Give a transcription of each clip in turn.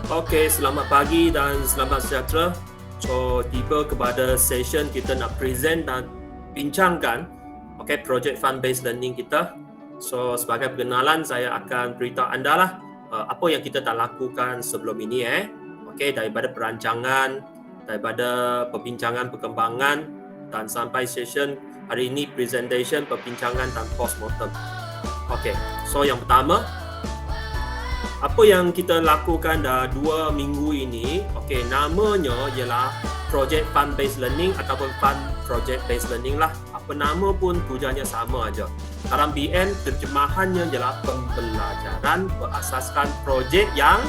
Okey, selamat pagi dan selamat sejahtera. So, tiba kepada session kita nak present dan bincangkan projek fund-based learning kita. So, sebagai perkenalan, saya akan beritahu anda lah apa yang kita dah lakukan sebelum ini daripada perancangan, daripada perbincangan perkembangan dan sampai session hari ini presentation, perbincangan dan postmortem. Okey, so yang pertama, apa yang kita lakukan dah 2 minggu ini, namanya ialah Project Fund Based Learning ataupun Fund Project Based Learning lah. Apa nama pun tujuannya sama aja. Dalam BN, terjemahannya ialah pembelajaran berasaskan projek yang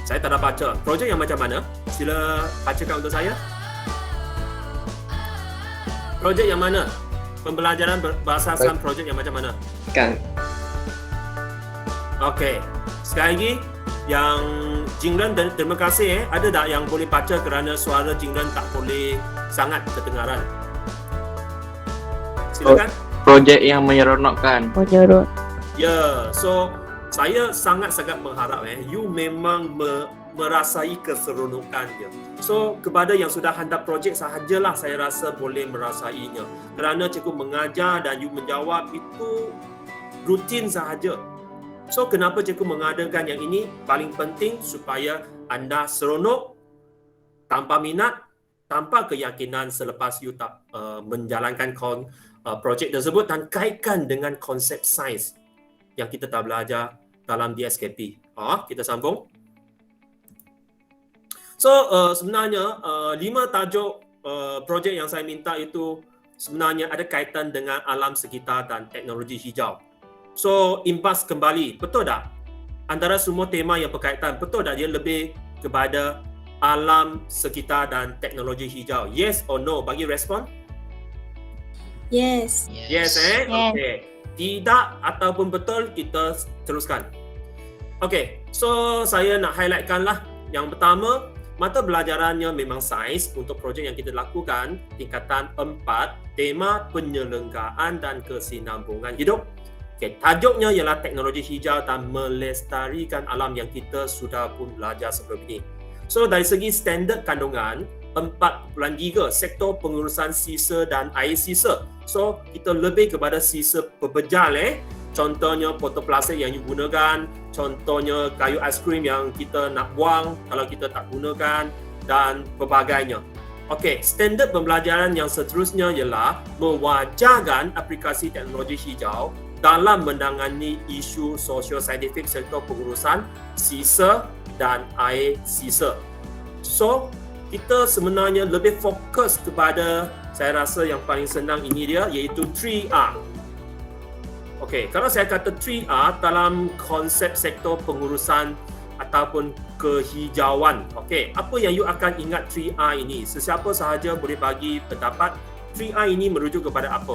saya tak ada baca. Projek yang macam mana? Sila bacakan untuk saya. Projek yang mana? Pembelajaran berasaskan projek yang macam mana? Kan. Okey. Sekali lagi, yang Jingren dan terima kasih ada tak yang boleh baca kerana suara Jingren tak boleh sangat kedengaran. Silakan. Projek yang menyeronokkan. Ya, so saya sangat-sangat mengharap you memang merasai keseronokan dia. So kepada yang sudah hantar projek sahajalah saya rasa boleh merasainya. Kerana cikgu mengajar dan you menjawab itu rutin sahaja. So, kenapa cikgu mengadakan yang ini? Paling penting supaya anda seronok, tanpa minat, tanpa keyakinan selepas you tak menjalankan projek tersebut dan kaitkan dengan konsep sains yang kita tak belajar dalam DSKP. Kita sambung. So, sebenarnya 5 tajuk projek yang saya minta itu sebenarnya ada kaitan dengan alam sekitar dan teknologi hijau. So, imbas kembali, betul tak? Antara semua tema yang berkaitan, betul tak dia lebih kepada alam sekitar dan teknologi hijau? Yes or no? Bagi respon? Yes. Yes. Okey. Tidak ataupun betul, kita teruskan. Okey, so saya nak highlightkan lah. Yang pertama, mata pelajarannya memang sains untuk projek yang kita lakukan, tingkatan 4, tema penyelenggaraan dan kesinambungan hidup. Tajuknya ialah teknologi hijau dan melestarikan alam yang kita sudah pun belajar sebelum ini. So dari segi standard kandungan 4.3 sektor pengurusan sisa dan air sisa. So kita lebih kepada sisa pepejal Contohnya botol plastik yang you gunakan, contohnya kayu aiskrim yang kita nak buang kalau kita tak gunakan dan pelbagainya. Standard pembelajaran yang seterusnya ialah mewajarkan aplikasi teknologi hijau dalam menangani isu sosio-saintifik sektor pengurusan sisa dan air sisa. So, kita sebenarnya lebih fokus kepada, saya rasa yang paling senang ini dia, iaitu 3R. Kalau saya kata 3R dalam konsep sektor pengurusan ataupun kehijauan, apa yang you akan ingat 3R ini? Sesiapa sahaja boleh bagi pendapat 3R ini merujuk kepada apa?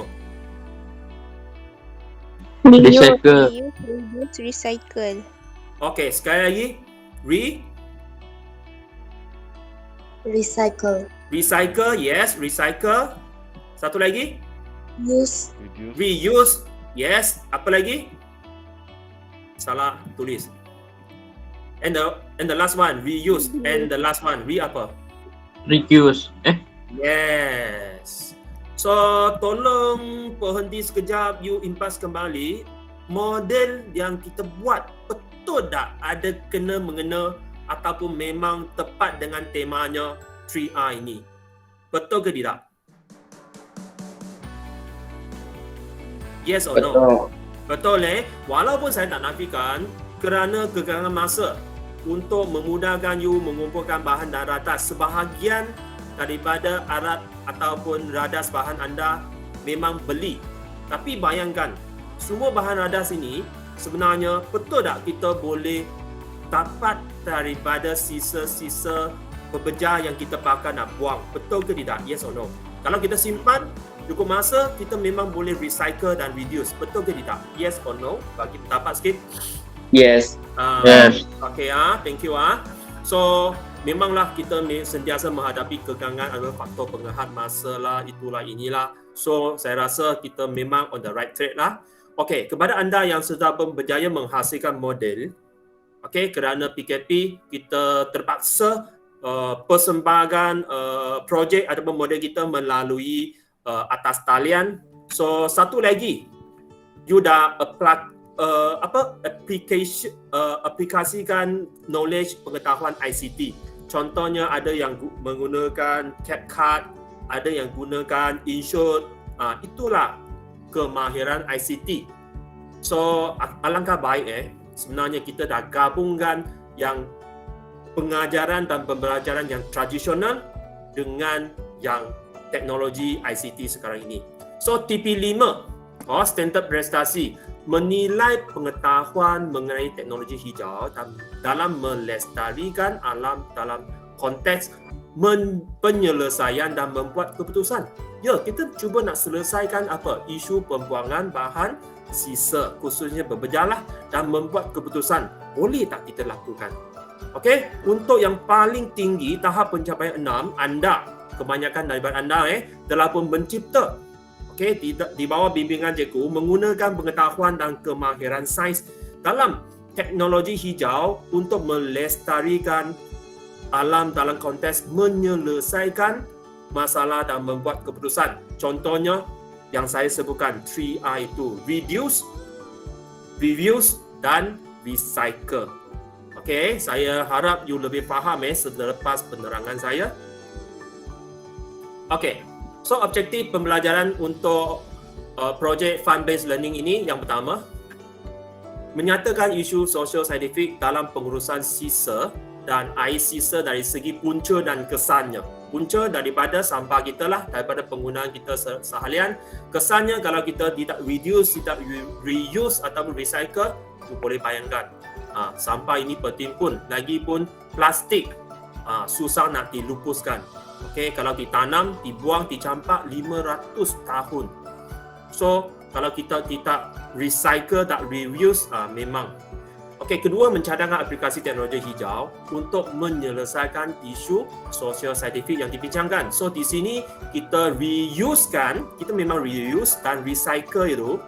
Recycle. Recycle. Sekali lagi. Recycle. Recycle, yes, recycle. Satu lagi? Use. Reuse, yes. Apa lagi? Salah tulis. And the last one, reuse. And the last one, apa? Reuse. Yes. So, tolong berhenti sekejap, you impas kembali. Model yang kita buat betul tak ada kena-mengena ataupun memang tepat dengan temanya 3R ini? Betul ke tidak? Yes or no? Betul Walaupun saya tak nafikan, kerana kekangan masa untuk memudahkan you mengumpulkan bahan dan ratas, sebahagian daripada alat ataupun radas bahan anda memang beli. Tapi bayangkan, semua bahan radas ini sebenarnya betul tak kita boleh dapat daripada sisa-sisa pebejar yang kita pakai nak buang? Betul ke tidak? Yes or no? Kalau kita simpan cukup masa, kita memang boleh recycle dan reduce. Betul ke tidak? Yes or no? Bagi pendapat sikit. Yes. Yes. Thank you So, memanglah kita sentiasa menghadapi kekangan atau faktor pengehat masa lah, itulah inilah. So, saya rasa kita memang on the right track lah. Kepada anda yang sudah berjaya menghasilkan model, Okey, kerana PKP kita terpaksa persembahan projek ataupun model kita melalui atas talian. So satu lagi, you dah aplikasikan knowledge pengetahuan ICT. Contohnya ada yang menggunakan CapCut, ada yang gunakan InShot. Itulah kemahiran ICT. So alangkah baik sebenarnya kita dah gabungkan yang pengajaran dan pembelajaran yang tradisional dengan yang teknologi ICT sekarang ini. So TP5, standard prestasi, menilai pengetahuan mengenai teknologi hijau dalam melestarikan alam dalam konteks penyelesaian dan membuat keputusan. Ya, kita cuba nak selesaikan isu pembuangan bahan sisa, khususnya berberjalah dan membuat keputusan. Boleh tak kita lakukan? Okey, untuk yang paling tinggi tahap pencapaian 6, anda, kebanyakan daripada anda telah pun mencipta di bawah bimbingan cikgu menggunakan pengetahuan dan kemahiran sains dalam teknologi hijau untuk melestarikan alam dalam konteks menyelesaikan masalah dan membuat keputusan. Contohnya yang saya sebutkan 3R itu, reduce, reuse dan recycle. Okey, saya harap you lebih faham selepas penerangan saya. Okey, so objektif pembelajaran untuk projek fund-based learning ini yang pertama, menyatakan isu social scientific dalam pengurusan sisa dan air sisa dari segi punca dan kesannya. Punca daripada sampah kita lah, daripada penggunaan kita seharian. Kesannya kalau kita tidak reduce, tidak reuse ataupun recycle, you boleh bayangkan sampah ini bertimbun. Lagipun plastik susah nak dilupuskan. Okey, kalau ditanam, dibuang, dicampak 500 tahun. So, kalau kita tidak recycle, tak reuse, memang. Okey, kedua, mencadangkan aplikasi teknologi hijau untuk menyelesaikan isu social scientific yang dibincangkan. So, di sini kita reuse-kan, kita memang reuse dan recycle itu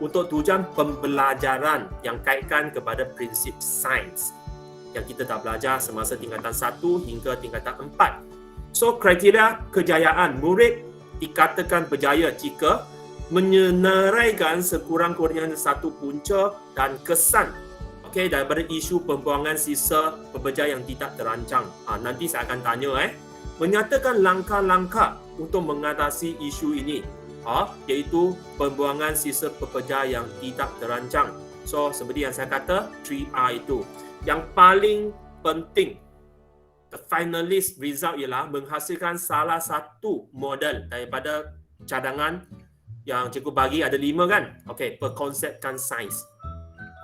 untuk tujuan pembelajaran yang kaitkan kepada prinsip sains yang kita dah belajar semasa tingkatan 1 hingga tingkatan 4. So, kriteria kejayaan murid dikatakan berjaya jika menyenaraikan sekurang-kurangnya satu punca dan kesan daripada isu pembuangan sisa pekerja yang tidak terancang. Nanti saya akan tanya menyatakan langkah-langkah untuk mengatasi isu ini, iaitu pembuangan sisa pekerja yang tidak terancang. So, seperti yang saya kata, 3R itu. Yang paling penting, the finalist result ialah menghasilkan salah satu model daripada cadangan yang cikgu bagi ada 5 kan? Okey, perkonsepkan sains.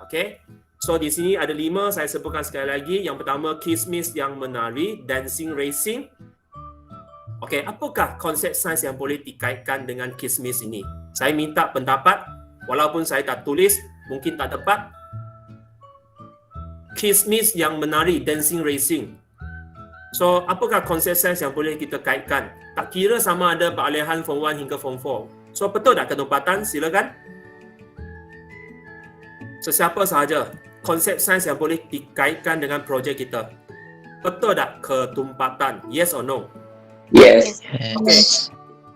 Okey. So di sini ada 5, saya sebutkan sekali lagi. Yang pertama, kismis yang menari, dancing racing. Okey, apakah konsep sains yang boleh dikaitkan dengan kismis ini? Saya minta pendapat, walaupun saya tak tulis, mungkin tak tepat. Kismis yang menari, dancing racing. So, apakah konsep sains yang boleh kita kaitkan? Tak kira sama ada peralihan Form 1 hingga Form 4. So, betul tak ketumpatan? Silakan. Sesiapa sahaja, konsep sains yang boleh dikaitkan dengan projek kita. Betul tak ketumpatan? Yes or no? Yes. Okay.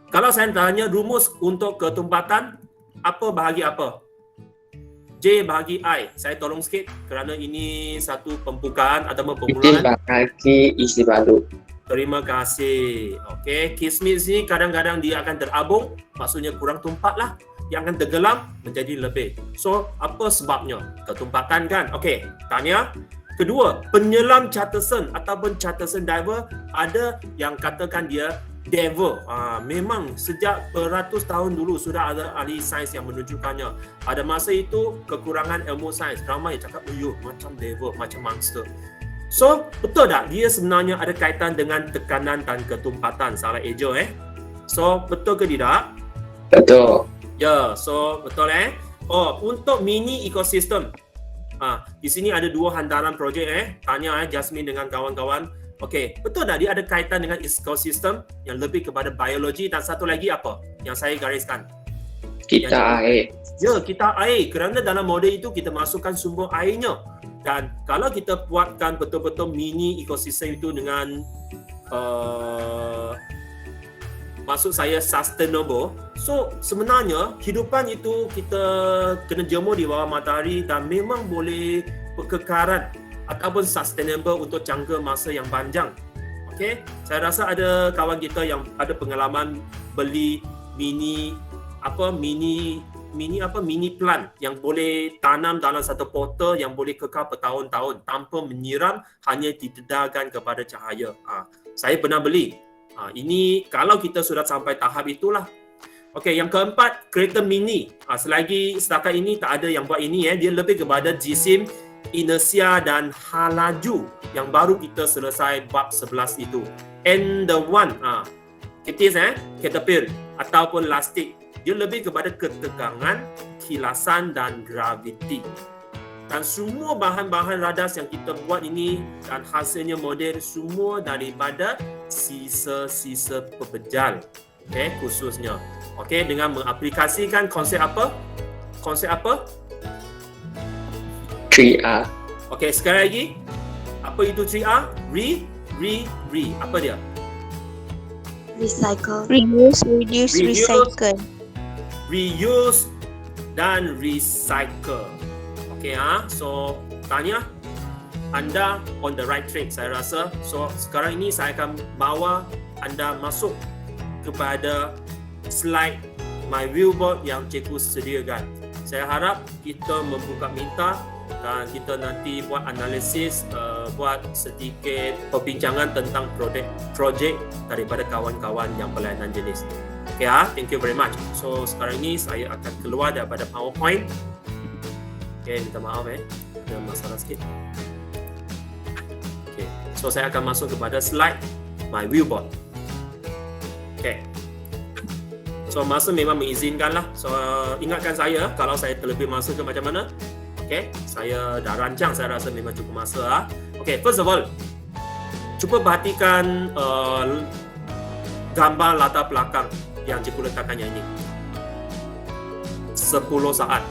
Kalau saya tanya rumus untuk ketumpatan, apa bahagi apa? J bahagi I. Saya tolong sikit kerana ini satu pembukaan atau permulaan. Bahagi isi balu. Terima kasih. Okey, kismis ni kadang-kadang dia akan terabung, maksudnya kurang tumpat lah. Yang akan tenggelam menjadi lebih. So, apa sebabnya? Ketumpatan kan? Okey, tanya. Kedua, penyelam Charterson ataupun Charterson diver, ada yang katakan dia devil. Memang sejak beratus tahun dulu sudah ada ahli sains yang menunjukkannya. Pada masa itu, kekurangan ilmu sains. Ramai cakap, macam devil, macam monster. So, betul tak? Dia sebenarnya ada kaitan dengan tekanan dan ketumpatan. Salah eja So, betul ke tidak? Betul. Ya, so betul untuk mini ekosistem. Di sini ada 2 hantaran projek Tanya Jasmine dengan kawan-kawan. Okey, betul tak dia ada kaitan dengan ekosistem yang lebih kepada biologi, dan satu lagi apa yang saya gariskan? Kita air. Ya, kita air. Kerana dalam model itu kita masukkan sumber airnya. Dan kalau kita buatkan betul-betul mini ekosistem itu dengan maksud saya sustainable, so sebenarnya hidupan itu kita kena jemur di bawah matahari dan memang boleh berkekaran ataupun sustainable untuk jangka masa yang panjang. Okey, saya rasa ada kawan kita yang ada pengalaman beli mini plant yang boleh tanam dalam satu potol yang boleh kekal bertahun-tahun tanpa menyiram, hanya didedahkan kepada cahaya. Saya pernah beli. Ini kalau kita sudah sampai tahap itulah. Okey, yang keempat, kereta mini. Selagi setakat ini tak ada yang buat ini, dia lebih kepada jisim, inersia dan halaju yang baru kita selesai bab 11 itu. And the one, caterpillar ataupun lastik, dia lebih kepada ketegangan, kilasan dan graviti. Dan semua bahan-bahan radas yang kita buat ini dan hasilnya model semua daripada sisa-sisa pepejal. Okey, khususnya. Okey, dengan mengaplikasikan konsep apa? Konsep apa? 3R. Okey, sekali lagi. Apa itu 3R? Re. Apa dia? Recycle. Reuse, reduce, recycle. Reuse dan recycle. Okay, so tanya, anda on the right track saya rasa. So sekarang ini saya akan bawa anda masuk kepada slide my viewboard yang cikgu sediakan. Saya harap kita membuka minta dan kita nanti buat analisis, buat sedikit perbincangan tentang projek daripada kawan-kawan yang pelayanan jenis. Okay, thank you very much. So sekarang ini saya akan keluar daripada PowerPoint. Okay, minta maaf ada masalah sikit. Okay, so saya akan masuk kepada slide my viewboard. Okay, so masa memang mengizinkan lah. So ingatkan saya kalau saya terlebih masa ke macam mana. Okay, saya dah rancang, saya rasa memang cukup masa. Okay, first of all, cuba perhatikan gambar latar belakang yang cikgu letakkan yang ini. 10 saat.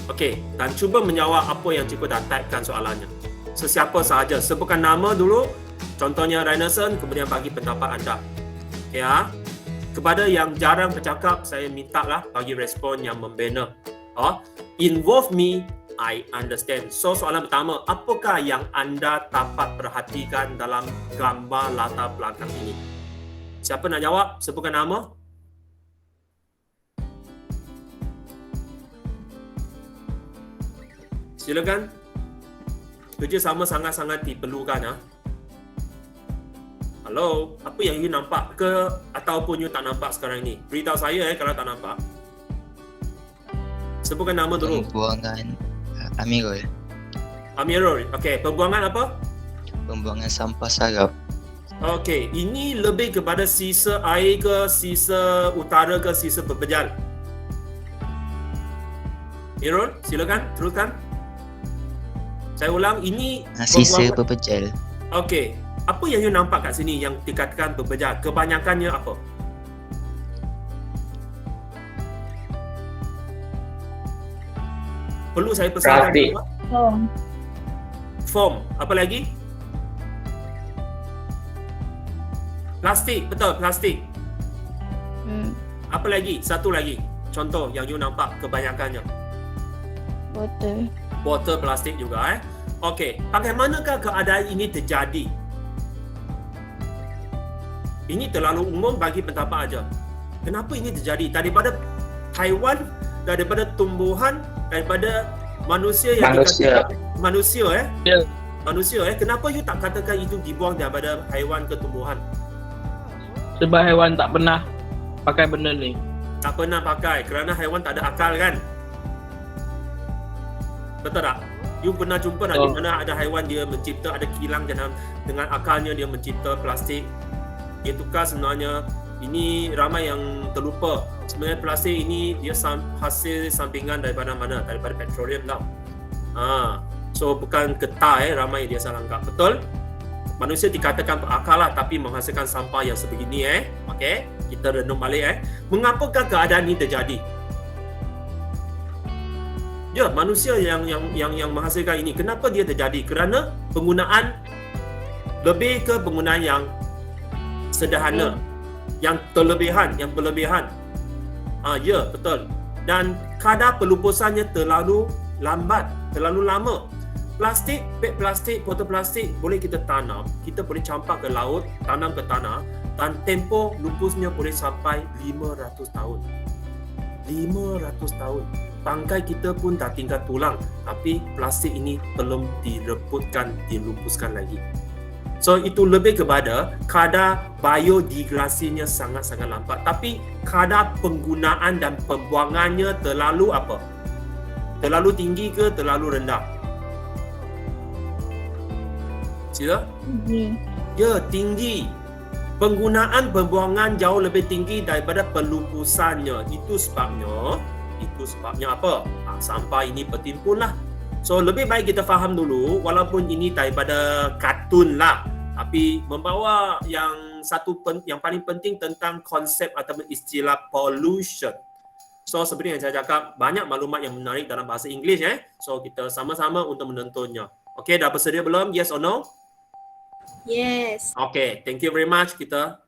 Okey, dan cuba menjawab apa yang cikgu dah typekan soalannya. Sesiapa sahaja, sebutkan nama dulu, contohnya Renaissance, kemudian bagi pendapat anda. Okey, kepada yang jarang bercakap, saya mintalah bagi respon yang membina. Involve me, I understand. So soalan pertama, apakah yang anda dapat perhatikan dalam gambar latar belakang ini? Siapa nak jawab? Sebutkan nama. Silakan. Kerjasama sangat-sangat diperlukan. Halo, apa yang you nampak ke ataupun you tak nampak sekarang ni? Beritahu saya kalau tak nampak. Sebutkan nama dulu. Pembuangan Amirul. Amirul. Okey, pembuangan apa? Pembuangan sampah sarap. Okey, ini lebih kepada sisa air ke, sisa utara ke, sisa pepejal? Amirul, silakan teruskan. Saya ulang, ini Sisa pepejal. Okey, apa yang you nampak kat sini yang dikatakan pepejal? Kebanyakannya apa? Perlu saya pesankan Plastik. Foam. Apa lagi? Plastik, betul, plastik. Apa lagi? Satu lagi. Contoh yang you nampak kebanyakannya. Botol plastik juga. Okey, bagaimanakah keadaan ini terjadi? Ini terlalu umum bagi pendapat aja. Kenapa ini terjadi? Daripada haiwan, daripada tumbuhan, daripada manusia yang manusia Ya. Manusia kenapa you tak katakan itu dibuang daripada haiwan ke tumbuhan? Sebab haiwan tak pernah pakai benda ni. Tak pernah pakai kerana haiwan tak ada akal kan? Betul tak? You pernah jumpa tak di mana ada haiwan dia mencipta, ada kilang dengan akalnya dia mencipta plastik. Dia tukar sebenarnya. Ini ramai yang terlupa. Sebenarnya plastik ini dia hasil sampingan daripada mana? Daripada petroleum tau. So bukan getah ramai dia salah anggap. Betul? Manusia dikatakan berakal lah tapi menghasilkan sampah yang sebegini Okey, kita renung balik Mengapakah keadaan ini terjadi? Ya, manusia yang menghasilkan ini. Kenapa dia terjadi? Kerana penggunaan lebih ke penggunaan yang sederhana, yang berlebihan. Ya, betul. Dan kadar pelupusannya terlalu lambat, terlalu lama. Beg plastik, botol plastik boleh kita tanam, kita boleh campak ke laut, tanam ke tanah, dan tempoh lupusnya boleh sampai 500 tahun. 500 tahun. Tangkai kita pun dah tinggal tulang, tapi plastik ini belum dilupuskan lagi. So itu lebih kepada kadar biodegradasinya sangat-sangat lambat, tapi kadar penggunaan dan pembuangannya terlalu apa? Terlalu tinggi ke terlalu rendah? Sila? Ya, tinggi. Penggunaan pembuangan jauh lebih tinggi daripada pelupusannya. Itu sebabnya apa? Sampah ini bertimbun lah. So lebih baik kita faham dulu, walaupun ini daripada kartun lah, tapi membawa yang paling penting tentang konsep atau istilah pollution. So seperti yang saya cakap, banyak maklumat yang menarik dalam bahasa Inggeris So kita sama-sama untuk menontonnya. Okay, dah bersedia belum? Yes or no? Yes. Okay, thank you very much. Kita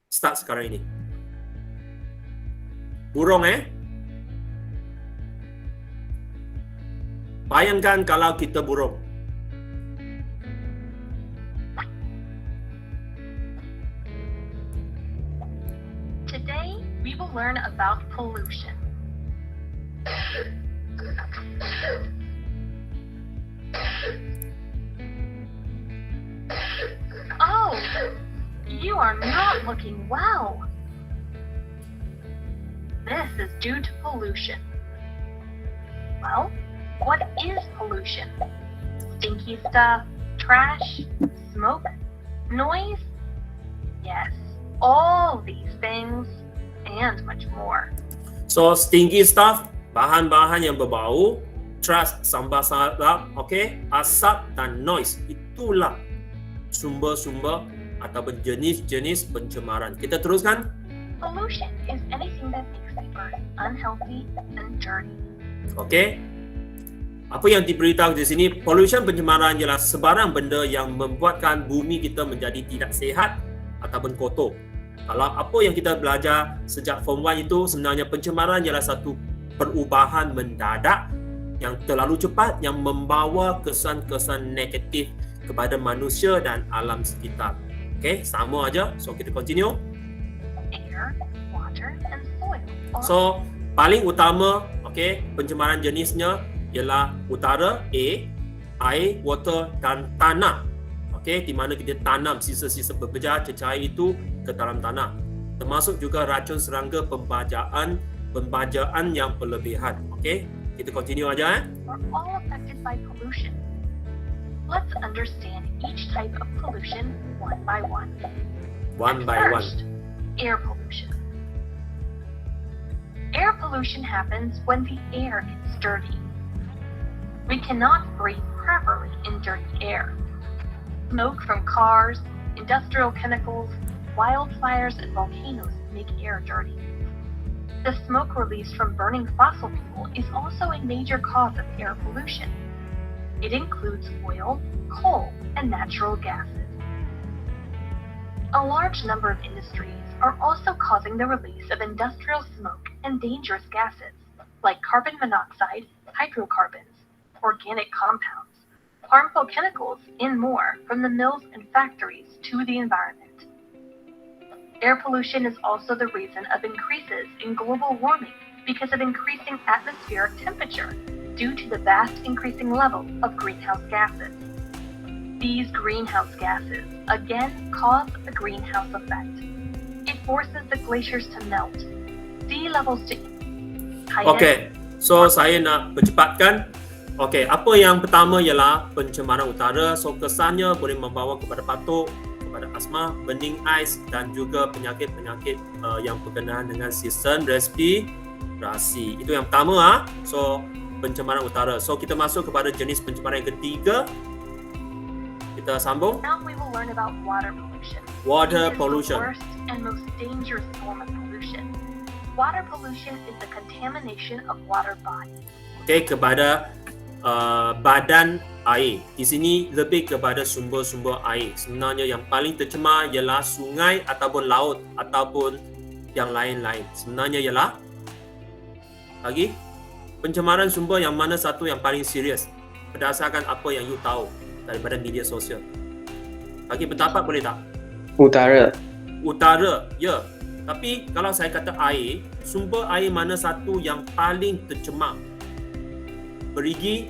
start sekarang ini. Burung Bayangkan kalau kita burung. Today, we will learn about pollution. Oh, you are not looking well. This is due to pollution. Well, what is pollution? Stinky stuff, trash, smoke, noise? Yes, all these things and much more. So stinky stuff, bahan-bahan yang berbau, trash, sampah sarap, asap dan noise. Itulah sumber-sumber atau jenis-jenis pencemaran. Kita teruskan. Pollution is anything that makes the earth unhealthy and dirty. Apa yang diberitahu di sini, pollution pencemaran ialah sebarang benda yang membuatkan bumi kita menjadi tidak sihat ataupun kotor. Kalau apa yang kita belajar sejak Form 1 itu, sebenarnya pencemaran ialah satu perubahan mendadak yang terlalu cepat yang membawa kesan-kesan negatif kepada manusia dan alam sekitar. Sama aja. So kita continue. Air, water, and soil. So paling utama, pencemaran jenisnya ialah udara, air, water dan tanah. Di mana kita tanam sisa-sisa beberapa cecair itu ke dalam tanah. Termasuk juga racun serangga pembajaan yang berlebihan. Kita continue aja. We're all affected by pollution. Let's understand each type of pollution one by one. One by one. First, air pollution. Air pollution happens when the air gets dirty. We cannot breathe properly in dirty air. Smoke from cars, industrial chemicals, wildfires, and volcanoes make air dirty. The smoke released from burning fossil fuel is also a major cause of air pollution. It includes oil, coal, and natural gases. A large number of industries are also causing the release of industrial smoke and dangerous gases like carbon monoxide, hydrocarbons, organic compounds, harmful chemicals, and more from the mills and factories to the environment. Air pollution is also the reason of increases in global warming because of increasing atmospheric temperature due to the vast increasing level of greenhouse gases. These greenhouse gases again cause the greenhouse effect. It forces the glaciers to melt, sea levels to heighten. So saya nak percepatkan. Apa yang pertama ialah pencemaran udara. So kesannya boleh membawa kepada batuk, kepada asma, bening ais dan juga penyakit-penyakit yang berkenaan dengan sistem respirasi. Itu yang pertama. So pencemaran udara. So kita masuk kepada jenis pencemaran yang ketiga. Kita sambung. Now we will learn about water pollution. Water It is pollution. the worst and most dangerous form of pollution. Water pollution is the contamination of water bodies, Okey, kepada badan air. Di sini lebih kepada sumber-sumber air. Sebenarnya yang paling tercemar ialah sungai ataupun laut ataupun yang lain-lain. Sebenarnya ialah lagi pencemaran sumber yang mana satu yang paling serius berdasarkan apa yang you tahu daripada media sosial. Bagi pendapat boleh tak? Utara. Utara, ya. Tapi kalau saya kata air, sumber air mana satu yang paling tercemar? Perigi,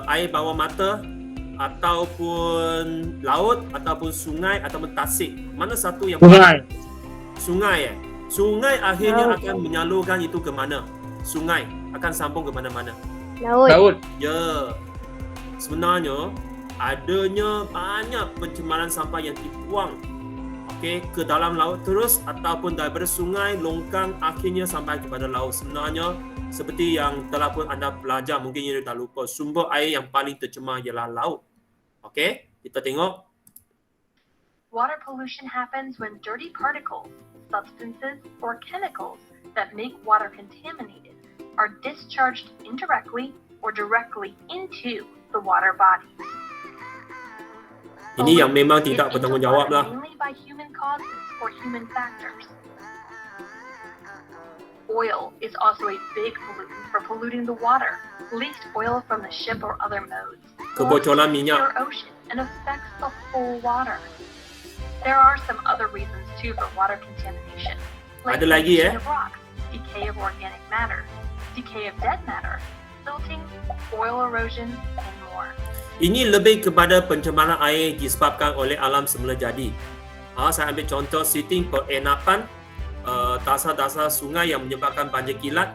air bawah mata, ataupun laut, ataupun sungai, ataupun tasik. Mana satu yang Sungai. Sungai Sungai akhirnya akan menyalurkan itu ke mana? Sungai akan sambung ke mana-mana. Laut. Ya. Sebenarnya adanya banyak pencemaran sampah yang dibuang ke dalam laut terus ataupun daripada sungai, longkang akhirnya sampai kepada laut. Sebenarnya seperti yang telah pun anda belajar, mungkin you dah lupa, sumber air yang paling tercemar ialah laut. Okey, kita tengok. Water pollution happens when dirty particles, substances, or chemicals that make water contaminated are discharged indirectly or directly into the water body. Ini yang memang tidak bertanggungjawab lah. Mainly by human causes or human factors. Oil is also a big pollutant for polluting the water. Leaked oil from the ship or other modes Kebocoran flows into minyak. the ocean and affects the whole water. There are some other reasons too for water contamination, like Ada lagi, decay of rocks, decay of organic matter, decay of dead matter, silting, oil erosion, and more. Ini lebih kepada pencemaran air disebabkan oleh alam semula jadi. Saya ambil contoh silting, perenapan, dasar-dasar sungai yang menyebabkan banjir kilat,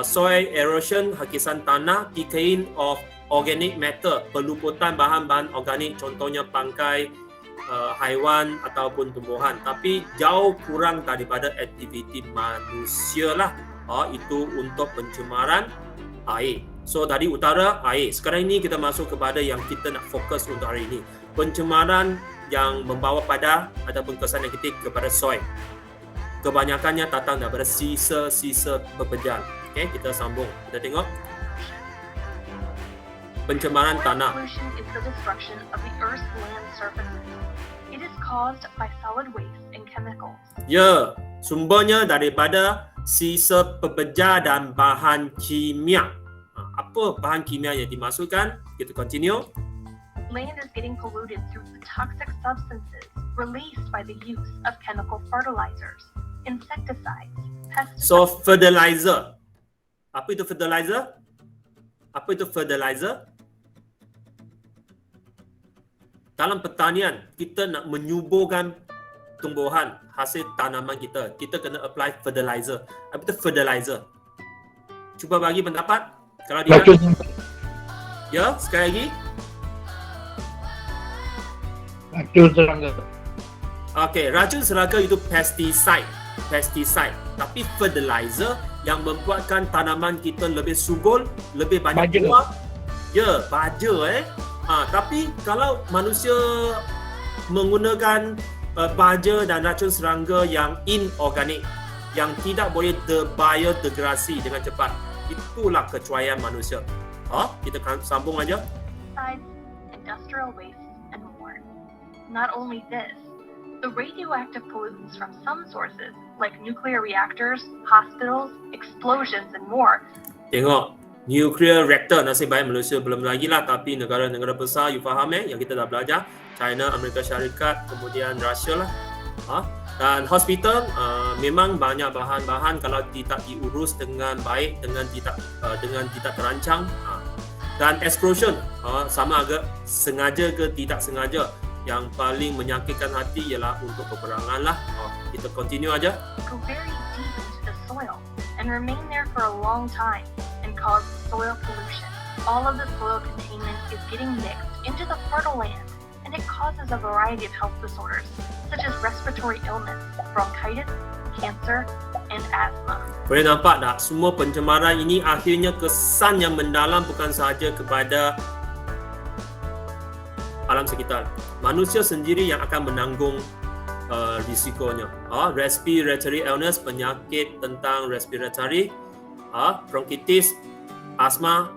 soil erosion, hakisan tanah, decaying of organic matter, peluputan bahan-bahan organik, contohnya bangkai haiwan ataupun tumbuhan. Tapi jauh kurang daripada aktiviti manusia lah. Itu untuk pencemaran air. So tadi utara, air. Sekarang ini kita masuk kepada yang kita nak fokus untuk hari ini. Pencemaran yang membawa pada ataupun kesan negatif kepada soil. Kebanyakannya datang daripada sisa-sisa pepejal. Okey, kita sambung. Kita tengok. Pencemaran Soil tanah. pollution is the destruction of the Earth's land surfaces. It is caused by solid waste and chemicals. Ya, sumbernya daripada sisa pepejal dan bahan kimia. Apa bahan kimia yang dimasukkan? Kita continue. Land is getting polluted through the toxic substances released by the use of chemical fertilizers, insecticides, pesticides. So, fertilizer. Apa itu fertilizer? Apa itu fertilizer? Dalam pertanian, kita nak menyuburkan tumbuhan, hasil tanaman kita. Kita kena apply fertilizer. Apa itu fertilizer? Cuba bagi pendapat. Kalau dia, ya, sekali lagi. Racun serangga. Okey, racun serangga itu pesticide. Tapi fertilizer yang membuatkan tanaman kita lebih subur, lebih banyak Baja. buah. Ya, baja tapi kalau manusia menggunakan baja dan racun serangga yang inorganik, yang tidak boleh biodegradasi dengan cepat, itulah kecuaian manusia. Kita sambung aja. Pesticides, industrial waste, and more. Not only this, the radioactive pollutants from some sources, like nuclear reactors, hospitals, explosions, and more, Tengok, nuclear reactor, nasib baik Malaysia belum lagi lah, tapi negara-negara besar, you faham yang kita dah belajar, China, Amerika Syarikat, kemudian Russia lah. Dan hospital memang banyak bahan-bahan kalau tidak diurus dengan baik, dengan tidak terancang. Dan explosion, sama agak sengaja ke tidak sengaja, yang paling menyakitkan hati ialah untuk peperangan lah. Kita continue aja. go very deep into the soil and remain there for a long time and cause soil pollution. All of the soil containment is getting mixed into the fertile land, and it causes a variety of health disorders such as respiratory illness, bronchitis, cancer, and asthma. Boleh nampak tak? Semua pencemaran ini akhirnya kesan yang mendalam bukan sahaja kepada alam sekitar. Manusia sendiri yang akan menanggung risikonya. Respiratory illness, penyakit tentang respiratory, bronkitis, asma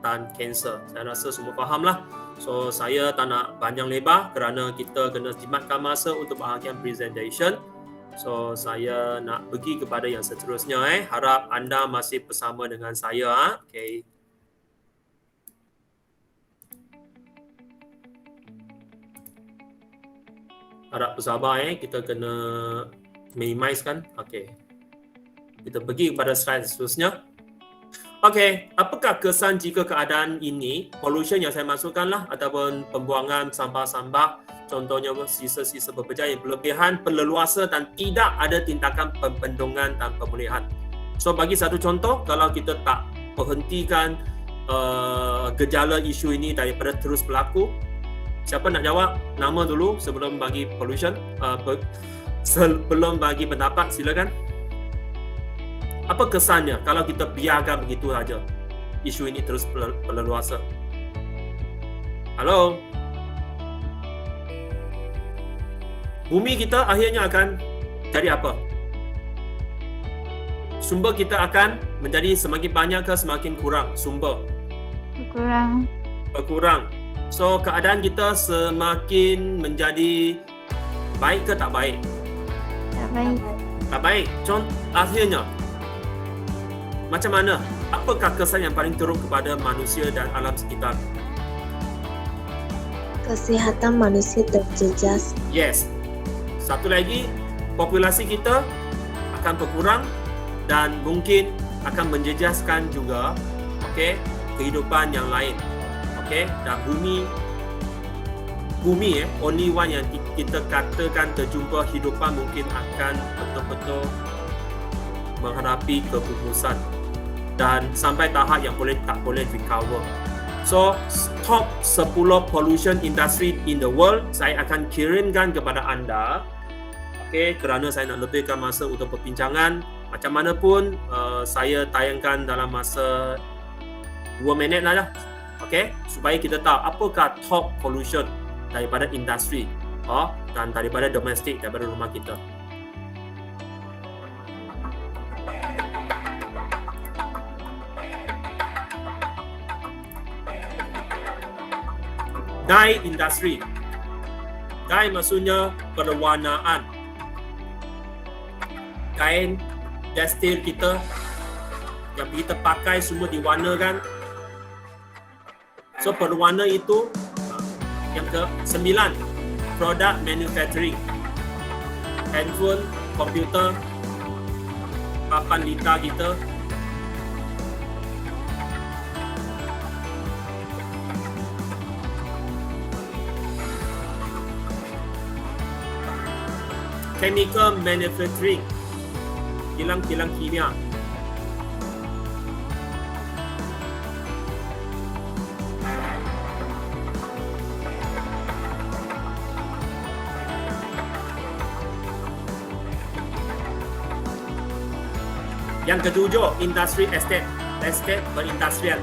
dan kanser. Saya rasa semua faham lah. So saya tak nak panjang lebar kerana kita kena jimatkan masa untuk bahagian presentation. So saya nak pergi kepada yang seterusnya. Harap anda masih bersama dengan saya. Okay. Harap bersabar. Kita kena minimize kan. Okay. Kita pergi kepada slide seterusnya. Okey, apakah kesan jika keadaan ini, pollution yang saya masukkanlah ataupun pembuangan sampah-sampah, contohnya sisa-sisa bepergian yang berlebihan, perleluasa dan tidak ada tindakan pembendungan dan pemulihan. So bagi satu contoh, kalau kita tak berhentikan gejala isu ini daripada terus berlaku, siapa nak jawab? Nama dulu sebelum bagi pollution, sebelum bagi pendapat, silakan. Apa kesannya kalau kita biarkan begitu saja isu ini terus berleluasa? Halo? Bumi kita akhirnya akan jadi apa? Sumber kita akan menjadi semakin banyak ke semakin kurang sumber? Berkurang. So keadaan kita semakin menjadi baik ke tak baik? Tak baik. Contoh akhirnya macam mana? Apakah kesan yang paling teruk kepada manusia dan alam sekitar? Kesihatan manusia terjejas. Yes. Satu lagi, populasi kita akan berkurang dan mungkin akan menjejaskan juga kehidupan yang lain. Dan bumi only one yang kita katakan terjumpa hidupan mungkin akan betul-betul menghadapi keputusan dan sampai tahap yang tak boleh recover. So, top 10 pollution industry in the world saya akan kirimkan kepada anda. Kerana saya nak lebihkan masa untuk perbincangan. Macam mana pun saya tayangkan dalam masa 2 minit lah. Supaya kita tahu apakah top pollution daripada industri dan daripada domestik, daripada rumah kita. Dye industry. Dye maksudnya perwarnaan. Kain tekstil kita yang kita pakai semua diwarnakan. So perwarna itu yang ke-9, product manufacturing. Handphone, komputer, papan litar kita. Chemical manufacturing, kilang-kilang kimia. Yang ketujuh, industri estate berindustrial.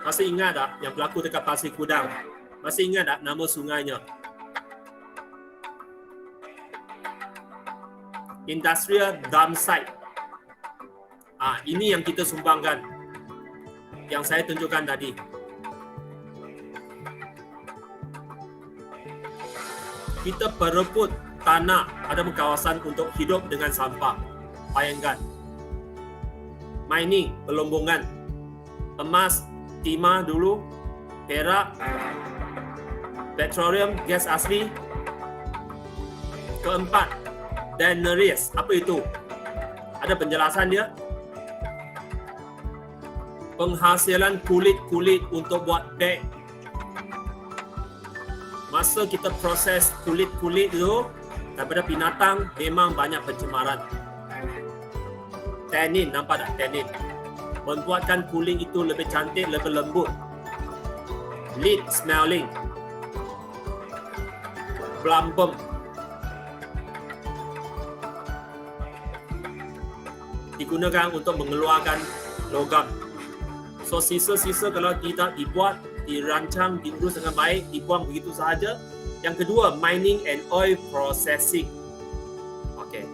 Masih ingat tak yang berlaku dekat Pasir Kudang? Masih ingat tak nama sungainya? Industrial dump site. Ini yang kita sumbangkan. Yang saya tunjukkan tadi. Kita berebut tanah ada kawasan untuk hidup dengan sampah. Bayangkan. Mining, pelombongan. Emas, timah dulu, perak, petroleum, gas asli. Keempat, denarius. Apa itu? Ada penjelasan dia. Penghasilan kulit-kulit untuk buat beg. Masa kita proses kulit-kulit itu daripada binatang memang banyak pencemaran. Tannin, nampak tak? Tannin membuatkan kulit itu lebih cantik, lebih lembut. Lead smelling, plumbum, digunakan untuk mengeluarkan logam. So sisa-sisa kalau tidak dibuat, dirancang, diurus dengan baik, dibuang begitu sahaja, Yang kedua, mining and oil processing. Okey.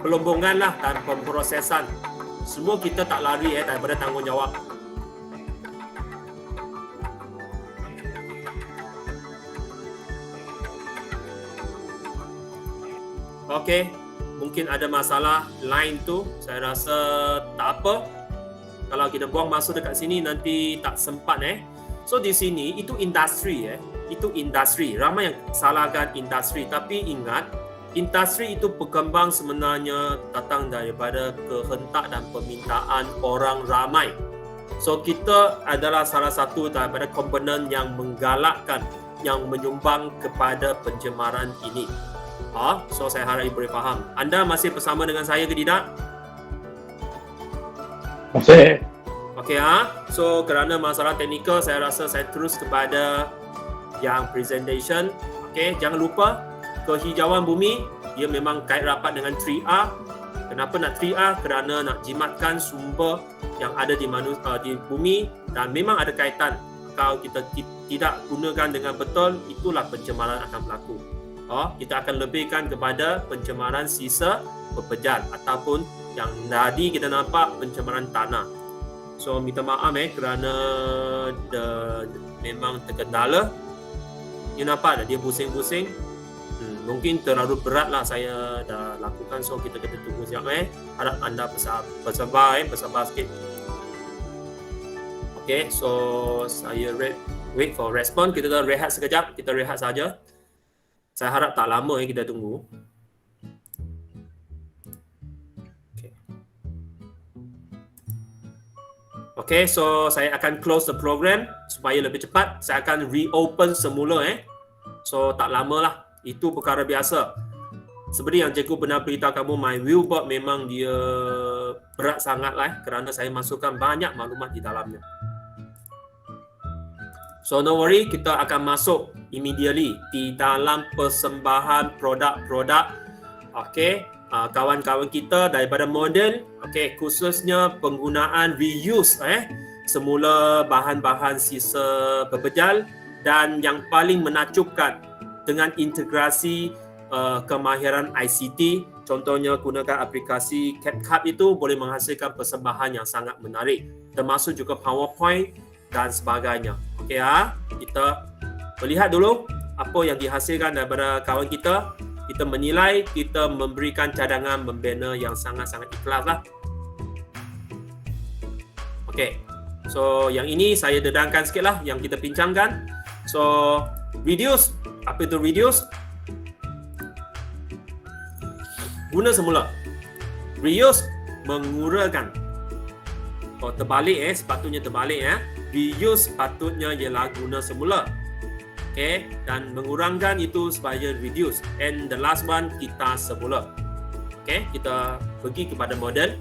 Pelombongan lah dan pemprosesan. Semua kita tak lari daripada tanggungjawab. Okey, mungkin ada masalah line tu. Saya rasa tak apa. Kalau kita buang masa dekat sini nanti tak sempat So di sini itu industri Itu industri. Ramai yang salahkan industri, tapi ingat industri itu berkembang sebenarnya datang daripada kehendak dan permintaan orang ramai. So kita adalah salah satu daripada komponen yang menggalakkan, yang menyumbang kepada pencemaran ini. So saya harap ibu boleh faham. Anda masih bersama dengan saya ke tidak? Masih. Okey So kerana masalah teknikal, saya rasa saya terus kepada yang presentation. Okey, jangan lupa kehijauan bumi dia memang kait rapat dengan 3R. Kenapa nak 3R? Kerana nak jimatkan sumber yang ada di bumi dan memang ada kaitan. Kalau kita tidak gunakan dengan betul, itulah pencemaran akan berlaku. Kita akan lebihkan kepada pencemaran sisa pepejal ataupun yang tadi kita nampak pencemaran tanah. So minta maaf kerana memang terkendala. You nampak dia pusing-pusing. Mungkin terlalu berat lah saya dah lakukan. So kita kena tunggu sekejap Harap anda bersabar sikit. Okay, so saya wait for respon. Kita dah rehat sekejap. Kita rehat saja. Saya harap tak lama kita tunggu. Okay, so saya akan close the program supaya lebih cepat. Saya akan reopen semula So tak lama lah. Itu perkara biasa. Seperti yang cikgu pernah beritahu kamu, my Wheelboard memang dia berat sangat lah kerana saya masukkan banyak maklumat di dalamnya. So no worry, kita akan masuk immediately di dalam persembahan produk-produk. Okay, kawan-kawan kita daripada model, okay, khususnya penggunaan reuse semula bahan-bahan sisa pepejal dan yang paling menakjubkan dengan integrasi kemahiran ICT. Contohnya gunakan aplikasi CapCut itu boleh menghasilkan persembahan yang sangat menarik, termasuk juga PowerPoint dan sebagainya. Okey kita melihat dulu apa yang dihasilkan daripada kawan kita. Kita menilai, kita memberikan cadangan membina yang sangat-sangat ikhlas lah. Okey. So yang ini saya dedangkan sikit lah yang kita bincangkan. So reduce, apa itu reduce? Guna semula. Reuse, mengurangkan. Terbalik sepatutnya terbalik Reuse sepatutnya ialah guna semula. Okay, dan mengurangkan itu supaya reduce. And the last one, kita semula. Okay, kita pergi kepada model.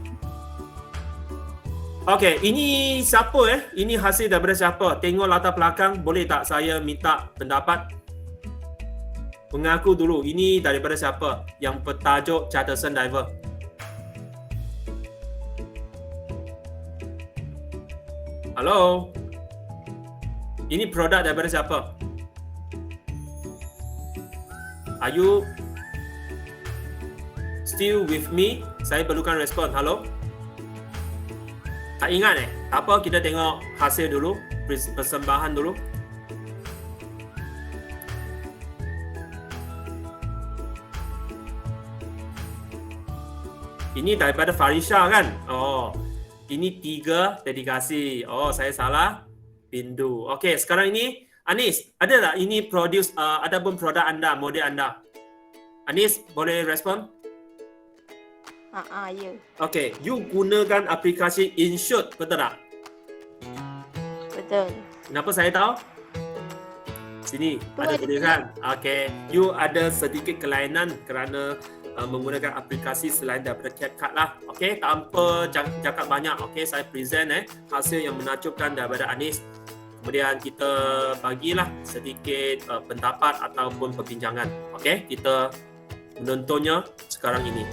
Okay, ini siapa Ini hasil daripada siapa? Tengok latar belakang, boleh tak saya minta pendapat? Mengaku dulu, ini daripada siapa? Yang bertajuk Charterson Diver. Halo? Ini produk daripada siapa? Are you still with me? Saya perlukan respon. Halo? Tak ingat Tak apa, kita tengok hasil dulu. Persembahan dulu. Ini daripada Farisha kan? Ini 3 dedikasi. Saya salah. Bindu. Okey, sekarang ini Anis, ada tak ini produce ataupun produk anda, model anda? Anis, boleh respon? Ya. Okey, you gunakan aplikasi InShoot, betul tak? Betul. Kenapa saya tahu? Sini, ada tulisan. Okey, you ada sedikit kelainan kerana menggunakan aplikasi selain daripada CapCut lah. Okey, tanpa cakap banyak. Okey, saya present hasil yang menakjubkan daripada Anis. Kemudian kita bagilah sedikit pendapat ataupun perbincangan. Okey, kita menontonnya sekarang ini.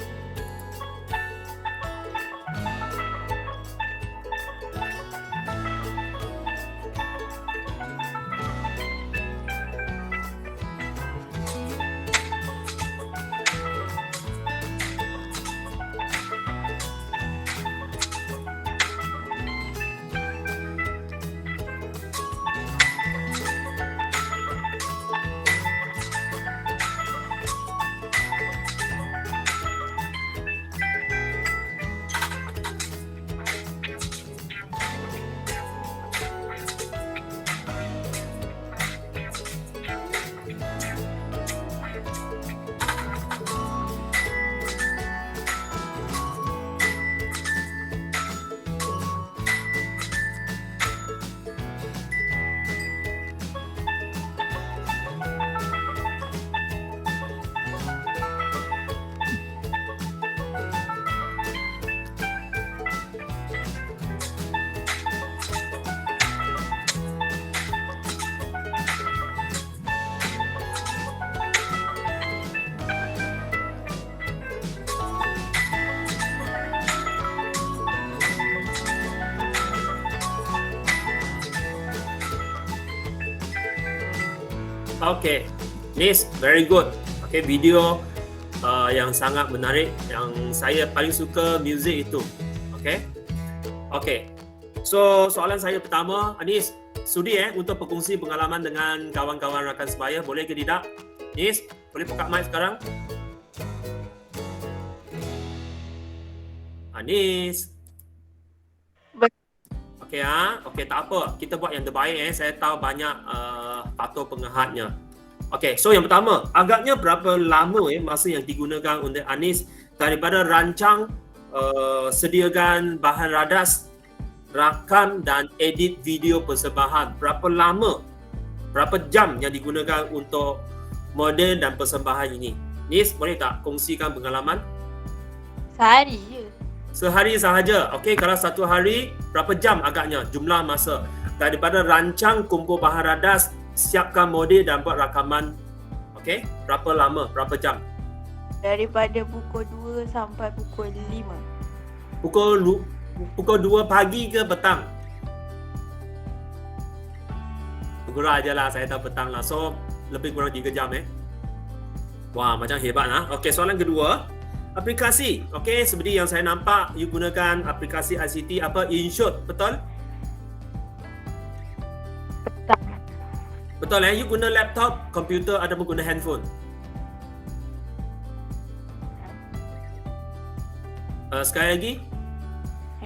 Okay, Nis, very good. Okay, video yang sangat menarik. Yang saya paling suka music itu. Okay. Okay. So, soalan saya pertama, Anis, sudi untuk berkongsi pengalaman dengan kawan-kawan rakan sebaya, boleh ke tidak? Nis, boleh buka mic sekarang? Anis. Okey okey, tak apa. Kita buat yang terbaik Saya tahu banyak faktor pengehatnya. Okey, so yang pertama, agaknya berapa lama masa yang digunakan untuk Anis daripada rancang, sediakan bahan radas, rakam dan edit video persembahan. Berapa lama? Berapa jam yang digunakan untuk model dan persembahan ini? Nis, boleh tak kongsikan pengalaman? Sehari je. Sehari sahaja. Okey, kalau satu hari berapa jam agaknya jumlah masa daripada rancang, kumpul bahan radas, siapkan model dan buat rakaman. Okey, berapa lama? Berapa jam? Daripada pukul 2 sampai pukul 5. Pukul 2 pagi ke petang? Pukul ajalah, saya tahu petang lah. So, lebih kurang 3 jam Wah, macam hebat lah. Okey, soalan kedua. Aplikasi. Okey, seperti yang saya nampak, you gunakan aplikasi ICT apa? InShot, betul? Betul you guna laptop, komputer ataupun guna handphone? Sekali lagi.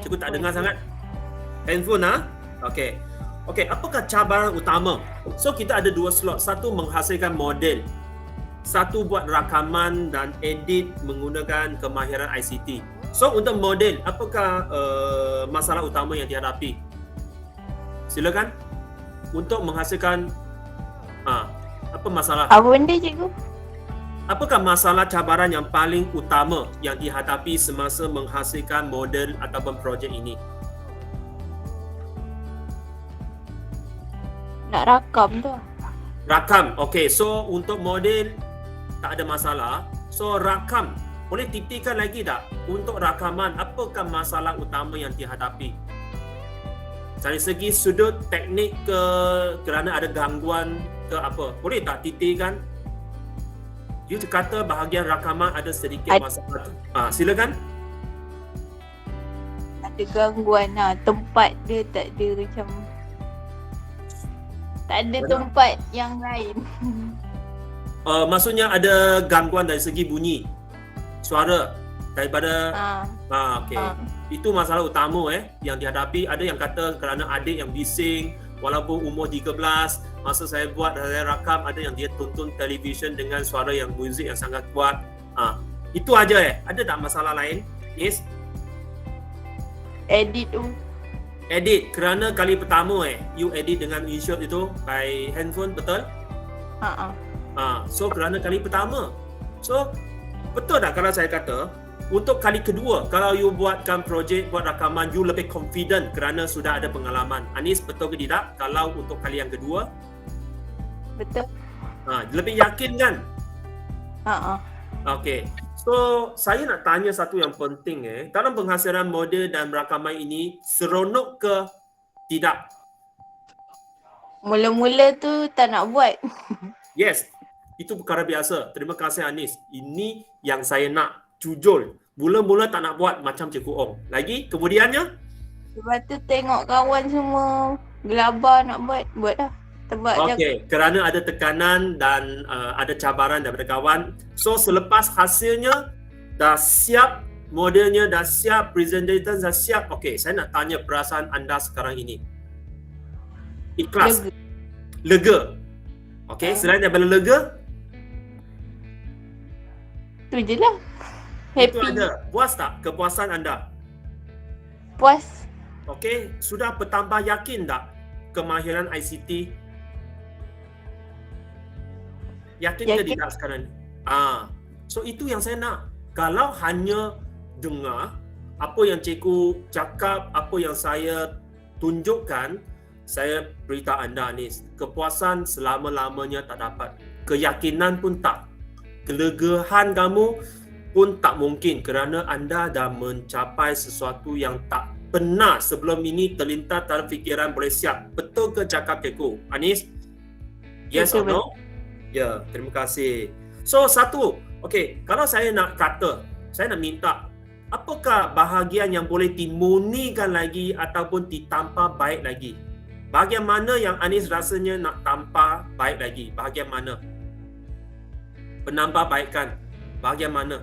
Cukup tak dengar sangat. Handphone Okey. Okey, apakah cabaran utama? So kita ada 2 slot. Satu menghasilkan model. Satu buat rakaman dan edit menggunakan kemahiran ICT. So untuk model, apakah masalah utama yang dihadapi? Silakan. Untuk menghasilkan apa masalah? Apa benda cikgu? Apakah masalah cabaran yang paling utama yang dihadapi semasa menghasilkan model ataupun projek ini? Nak rakam tu. Rakam. Okey, so untuk model tak ada masalah. So rakam, boleh titikkan lagi tak? Untuk rakaman, apakah masalah utama yang dihadapi? Dari segi sudut teknik ke kerana ada gangguan ke apa? Boleh tak titikkan? You kata bahagian rakaman ada sedikit masalah. Silakan. Ada gangguan tempat dia tak ada macam tak ada tempat yang lain. Maksudnya ada gangguan dari segi bunyi, suara daripada okey. Itu masalah utama yang dihadapi. Ada yang kata kerana adik yang bising walaupun umur 13, masa saya buat, saya rakam, ada yang dia tonton televisyen dengan suara yang muzik yang sangat kuat. Itu aja Ada tak masalah lain? Yes. Edit tu. Edit kerana kali pertama you edit dengan InShot itu by handphone, betul? So kerana kali pertama. So betul tak kalau saya kata untuk kali kedua kalau you buatkan projek, buat rakaman, you lebih confident kerana sudah ada pengalaman. Anis, betul ke tidak? Kalau untuk kali yang kedua? Betul. Lebih yakin kan? Okey. So, saya nak tanya satu yang penting dalam penghasilan model dan rakaman ini seronok ke tidak? Mula-mula tu tak nak buat. Yes. Itu perkara biasa. Terima kasih Anis. Ini yang saya nak, jujur. Mula-mula tak nak buat macam Cikgu Ong. Lagi kemudiannya? Lepas tu tengok kawan semua gelabah nak buat dah. Okey, kerana ada tekanan dan ada cabaran daripada kawan. So selepas hasilnya dah siap, modelnya dah siap, presentation dah siap. Okey, saya nak tanya perasaan anda sekarang ini. Ikhlas? Lega? Okey, selain daripada lega? Tu je lah. Happy. Itu ada. Puas tak kepuasan anda? Puas. Okey, sudah bertambah yakin tak kemahiran ICT? Yakin ke tidak sekarang? So itu yang saya nak. Kalau hanya dengar apa yang cikgu cakap, apa yang saya tunjukkan, saya beritahu anda ni, kepuasan selama-lamanya tak dapat. Keyakinan pun tak. Kelegahan kamu pun tak mungkin kerana anda dah mencapai sesuatu yang tak pernah sebelum ini terlintas dalam fikiran boleh siap. Betul ke cakap cikgu? Anis? Yes or no? Ya, terima kasih. So, satu. Okey, kalau saya nak kata, saya nak minta, apakah bahagian yang boleh dimurnikan lagi ataupun ditambah baik lagi? Bahagian mana yang Anis rasanya nak tambah baik lagi? Bahagian mana? Penambah baikkan. Bahagian mana?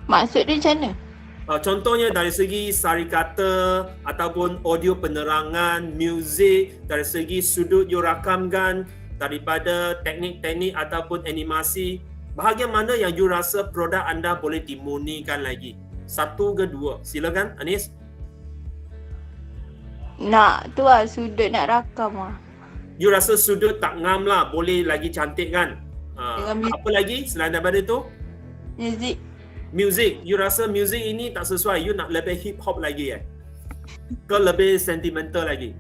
Maksud dia macam mana? Contohnya dari segi sari kata ataupun audio penerangan, muzik, dari segi sudut you rakamkan, daripada teknik-teknik ataupun animasi, bahagian mana yang you rasa produk anda boleh dimurnikan lagi? Satu ke dua? Silakan Anis. Nak tu lah, sudut nak rakam lah. You rasa sudut tak ngam lah, boleh lagi cantik kan? Dengan music. Apa lagi selain daripada itu? Music. Music, you rasa music ini tak sesuai, you nak lebih hip hop lagi ke lebih sentimental lagi?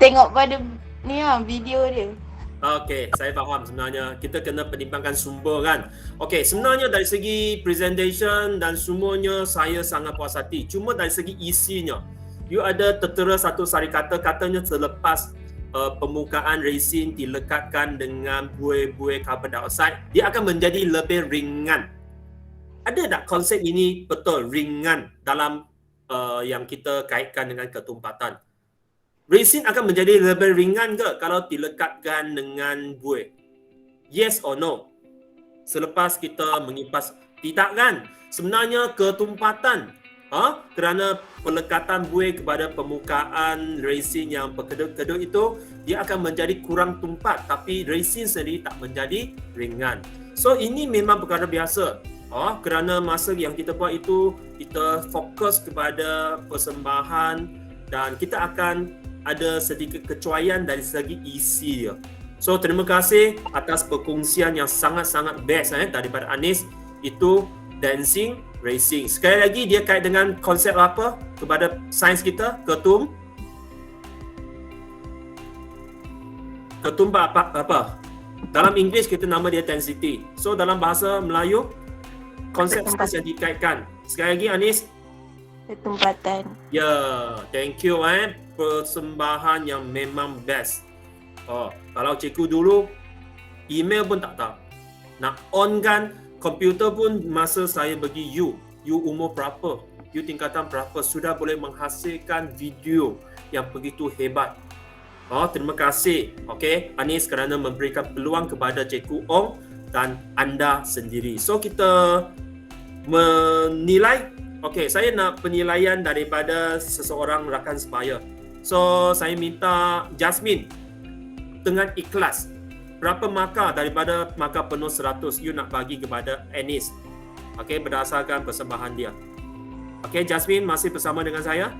Tengok pada ni lah, video dia. Okey, saya faham sebenarnya. Kita kena pertimbangkan sumber kan. Okey, sebenarnya dari segi presentation dan semuanya saya sangat puas hati. Cuma dari segi isinya, you ada tertera satu sari kata, katanya selepas permukaan resin dilekatkan dengan buih-buih carbon dioxide, dia akan menjadi lebih ringan. Ada tak konsep ini betul ringan dalam yang kita kaitkan dengan ketumpatan? Resin akan menjadi lebih ringan ke kalau dilekatkan dengan buih? Yes or no? Selepas kita mengipas, tidak kan? Sebenarnya ketumpatan kerana pelekatan buih kepada permukaan resin yang berkedut-kedut itu, dia akan menjadi kurang tumpat, tapi resin sendiri tak menjadi ringan. So ini memang perkara biasa. Kerana masa yang kita buat itu, kita fokus kepada persembahan dan kita akan ada sedikit kecuaian dari segi isi. So terima kasih atas perkongsian yang sangat-sangat best daripada Anis. Itu dancing racing. Sekali lagi dia kait dengan konsep apa kepada sains kita? Ketumpak apa? Dalam English kita nama dia density. So dalam bahasa Melayu konsep sains yang dikaitkan. Sekali lagi Anis. Ketumpatan. Ya, thank you persembahan yang memang best. Kalau cikgu dulu email pun tak tahu. Nak on kan komputer pun masa saya bagi you umur berapa, you tingkatan berapa, sudah boleh menghasilkan video yang begitu hebat. Terima kasih Anis kerana memberikan peluang kepada Cikgu Ong dan anda sendiri. So kita menilai. Saya nak penilaian daripada seseorang rakan sebaya. So saya minta Jasmine dengan ikhlas, berapa markah daripada markah penuh 100 you nak bagi kepada Anis? Berdasarkan persembahan dia. Jasmine masih bersama dengan saya?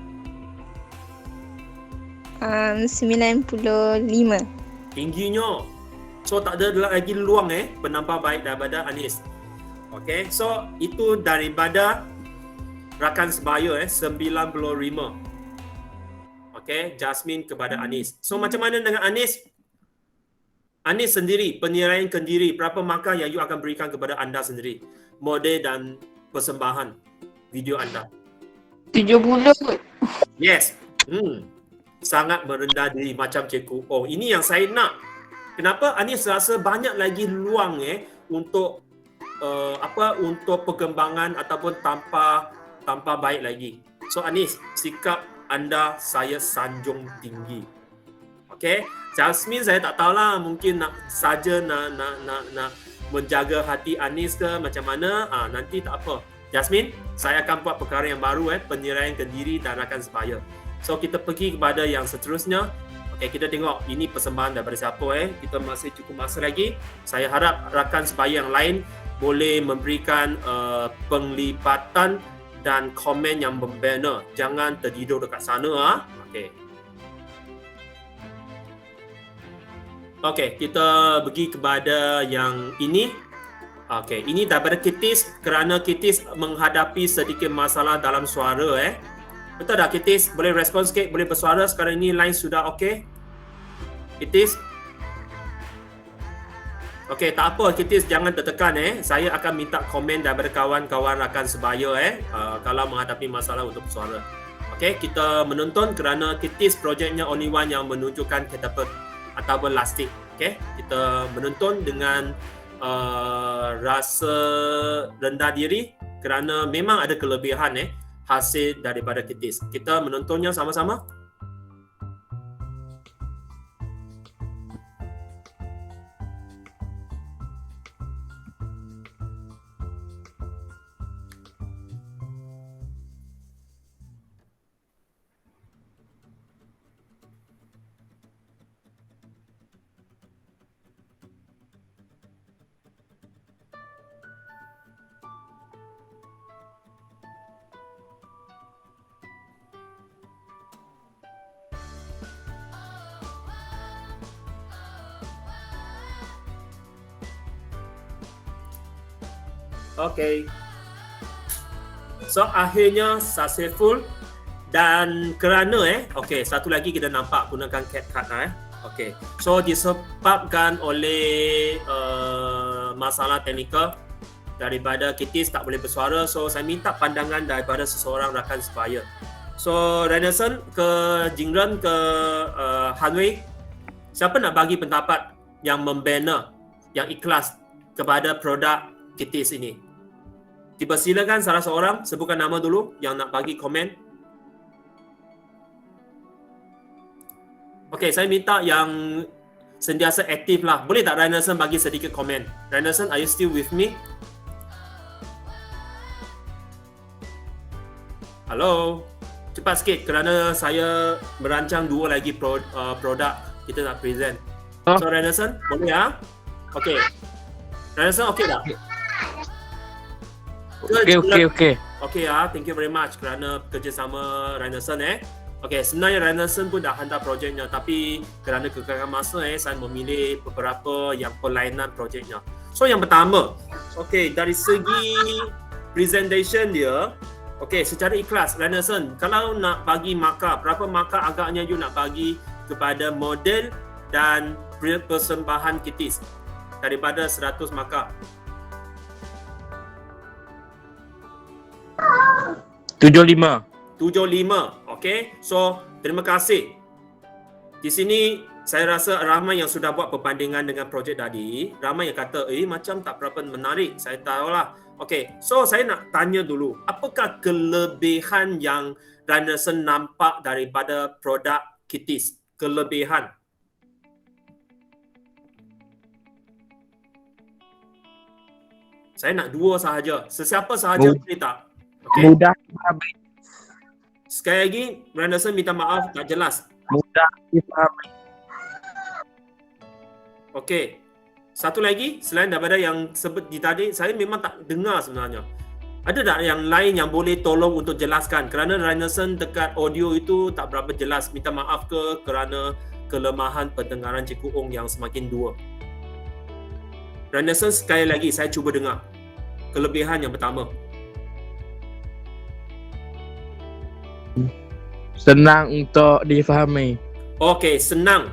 95. Tingginya. So tak ada lagi luang penambah baik daripada Anis. So itu daripada rakan sebaya 95. Jasmine kepada Anis. So macam mana dengan Anis? Anis sendiri, penilaian kendiri, berapa markah yang you akan berikan kepada anda sendiri? Model dan persembahan video anda. 70 kot. Yes. Sangat merendah diri macam Cikgu Ong. Ini yang saya nak. Kenapa Anis rasa banyak lagi luang untuk untuk perkembangan ataupun tanpa baik lagi. So Anis, sikap anda saya sanjung tinggi. Jasmine saya tak tahulah, mungkin nak menjaga hati Anis ke macam mana. Nanti tak apa. Jasmine, saya akan buat perkara yang baru penilaian kendiri dan rakan sebaya. So kita pergi kepada yang seterusnya. Kita tengok ini persembahan daripada siapa Kita masih cukup masa lagi. Saya harap rakan sebaya yang lain boleh memberikan penglipatan dan komen yang membina. Jangan tertidur dekat sana. Kita pergi kepada yang ini. Ini daripada Kitis kerana Kitis menghadapi sedikit masalah dalam suara Betul tak Kitis? Boleh respon sikit, boleh bersuara. Sekarang ini line sudah Kitis? Tak apa Kitis, jangan tertekan Saya akan minta komen daripada kawan-kawan rakan sebaya kalau menghadapi masalah untuk bersuara. Okey, kita menonton kerana Kitis projeknya only one yang menunjukkan catapult ataupun lastik. Okey, kita menonton dengan rasa rendah diri kerana memang ada kelebihan hasil daripada Kitis. Kita menontonnya sama-sama. Okey. So akhirnya successful dan kerana okey, satu lagi kita nampak gunakan CapCut Okey. So disebabkan oleh masalah teknikal daripada Kitis tak boleh bersuara, so saya minta pandangan daripada seseorang rakan sebaya. So Renaissance ke Jingren ke Hanwei, siapa nak bagi pendapat yang membina, yang ikhlas kepada produk Kitis ini? Dipersilakan salah seorang sebutkan nama dulu yang nak bagi komen. Okey, saya minta yang sentiasa aktif lah. Boleh tak Renaissance bagi sedikit komen? Renaissance, are you still with me? Halo, cepat sikit kerana saya merancang dua lagi produk kita nak present. So Renaissance, boleh ya? Okey. Renaissance okey tak? Okey. Okey thank you very much kerana kerjasama Renaissance Okey, sebenarnya Renaissance pun dah hantar projeknya, tapi kerana kekurangan masa saya memilih beberapa yang perlainan projeknya. So yang pertama, okey, dari segi presentation dia, okey, secara ikhlas Renaissance kalau nak bagi markah, berapa markah agaknya you nak bagi kepada model dan persembahan Kitis daripada 100 markah? 75. 75. Okey. So, terima kasih. Di sini saya rasa ramai yang sudah buat perbandingan dengan projek tadi. Ramai yang kata, macam tak berapa menarik. Saya tahulah. Okey. So, saya nak tanya dulu, apakah kelebihan yang Renaissance nampak daripada produk Kitis? Kelebihan. Saya nak dua sahaja. Sesiapa sahaja boleh tak? Okay. Mudah difahami. Sekali lagi, Renaissance minta maaf tak jelas. Mudah difahami. Okey. Satu lagi, selain daripada yang sebut di tadi, saya memang tak dengar sebenarnya. Ada tak yang lain yang boleh tolong untuk jelaskan? Kerana Renaissance dekat audio itu tak berapa jelas. Minta maaf ke kerana kelemahan pendengaran Cikgu Ong yang semakin dua. Renaissance sekali lagi, saya cuba dengar. Kelebihan yang pertama. Senang untuk difahami. Okey, senang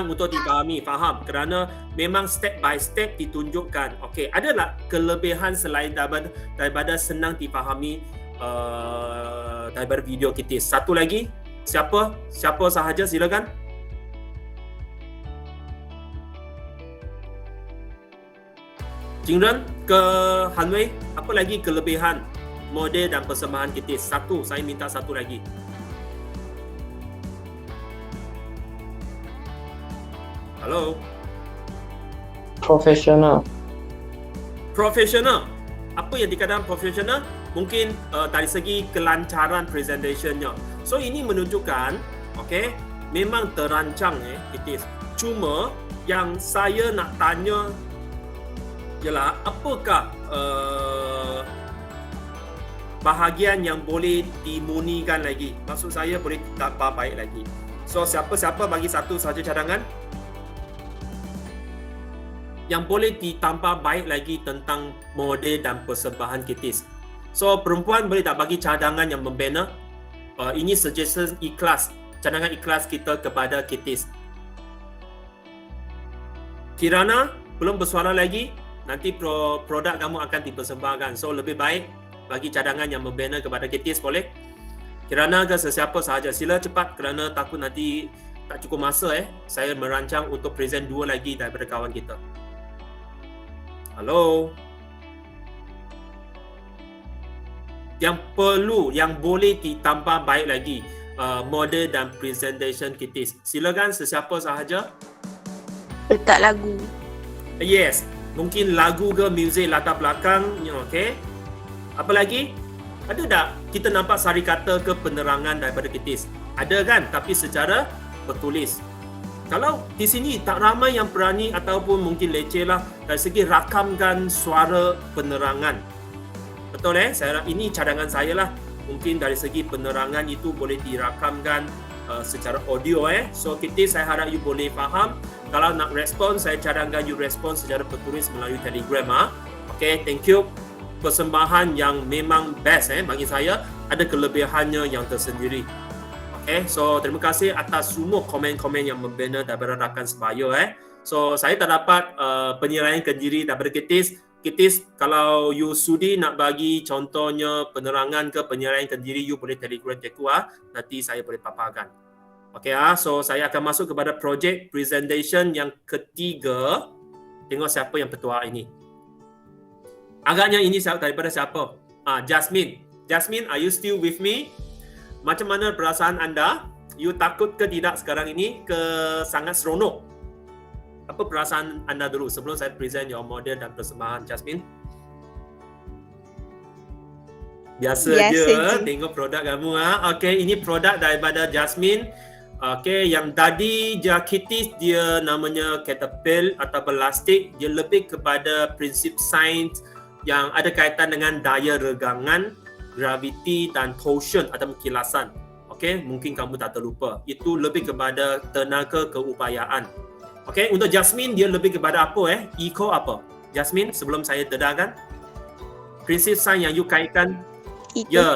untuk dipahami, faham. Kerana memang step by step ditunjukkan. Okey, adalah kelebihan selain daripada senang dipahami daripada video Kitis. Satu lagi, siapa sahaja silakan. Jingren ke Hanwei, apa lagi kelebihan model dan persembahan Kitis? Satu, saya minta satu lagi. Halo. Profesional. Apa yang dikatakan profesional? Mungkin dari segi kelancaran presentationnya. So ini menunjukkan, okey, memang terancang Kitis. Cuma yang saya nak tanya ialah apakah bahagian yang boleh dimunikan lagi? Maksud saya boleh tambah baik lagi. So siapa bagi satu sahaja cadangan yang boleh ditambah baik lagi tentang model dan persembahan Kitis. So perempuan boleh tak bagi cadangan yang membina? Ini suggestion ikhlas, cadangan ikhlas kita kepada Kitis. Kirana belum bersuara lagi, nanti produk kamu akan dipersembahkan. So lebih baik bagi cadangan yang membina kepada Kitis, boleh? Kirana ke sesiapa sahaja. Sila cepat kerana takut nanti tak cukup masa Saya merancang untuk present 2 lagi daripada kawan kita. Halo. Yang perlu, yang boleh ditambah baik lagi model dan presentation kitis. Silakan sesiapa sahaja. Letak lagu. Yes, mungkin lagu ke muzik latar belakang, okay. Apa lagi? Ada tak kita nampak sari kata ke penerangan daripada kitis? Ada kan, tapi secara bertulis. Kalau di sini tak ramai yang berani ataupun mungkin leceh lah dari segi rakamkan suara penerangan. Betul Saya ini cadangan saya lah. Mungkin dari segi penerangan itu boleh dirakamkan secara audio So kitis saya harap you boleh faham. Kalau nak respon, saya cadangkan you respon secara bertulis melalui Telegram. Okay, thank you. Persembahan yang memang best bagi saya, ada kelebihannya yang tersendiri. Okay, so terima kasih atas semua komen-komen yang membina daripada rakan sebaya. So saya tak dapat penilaian kendiri daripada kitis. Kitis, kalau you sudi nak bagi contohnya penerangan ke penilaian kendiri, you boleh Telegram aku nanti saya boleh paparkan. Okay, so saya akan masuk kepada projek presentation yang ketiga. Tengok siapa yang petua ini. Agaknya ini daripada siapa? Jasmine. Jasmine, are you still with me? Macam mana perasaan anda? You takut ke tidak sekarang ini? Sangat seronok? Apa perasaan anda dulu sebelum saya present your model dan persembahan, Jasmine? Biasa je tengok produk kamu. Okay, ini produk daripada Jasmine. Okay, yang tadi kitis dia namanya Caterpillar atau plastik. Dia lebih kepada prinsip sains yang ada kaitan dengan daya regangan, graviti dan torsion atau kilasan. Okay, mungkin kamu tak terlupa. Itu lebih kepada tenaga keupayaan. Okay, untuk Jasmine dia lebih kepada apa Eco apa? Jasmine, sebelum saya dedahkan. Prinsip sains yang you kaitkan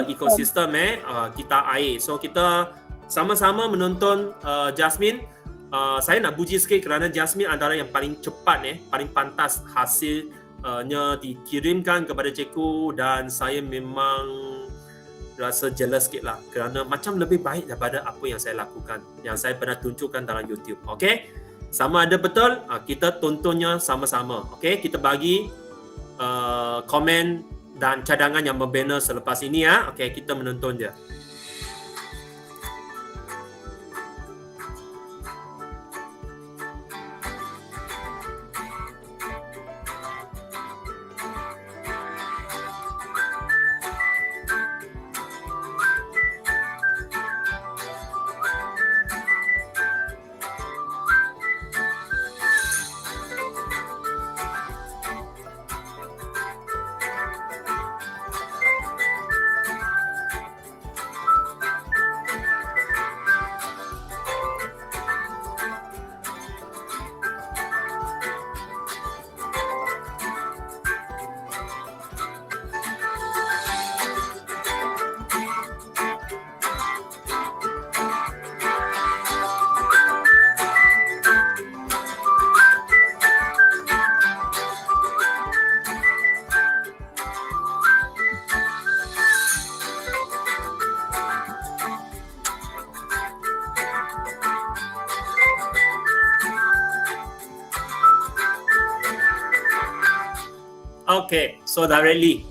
ekosistem kita air. So kita sama-sama menonton Jasmine. Saya nak puji sikit kerana Jasmine antara yang paling cepat paling pantas hasilnya dikirimkan kepada cikgu dan saya memang rasa jealous sikit lah kerana macam lebih baik daripada apa yang saya lakukan, yang saya pernah tunjukkan dalam YouTube. Okay, sama ada betul, kita tontonnya sama-sama. Okay, kita bagi komen dan cadangan yang membina selepas ini Okay, kita menonton je. Okay, so directly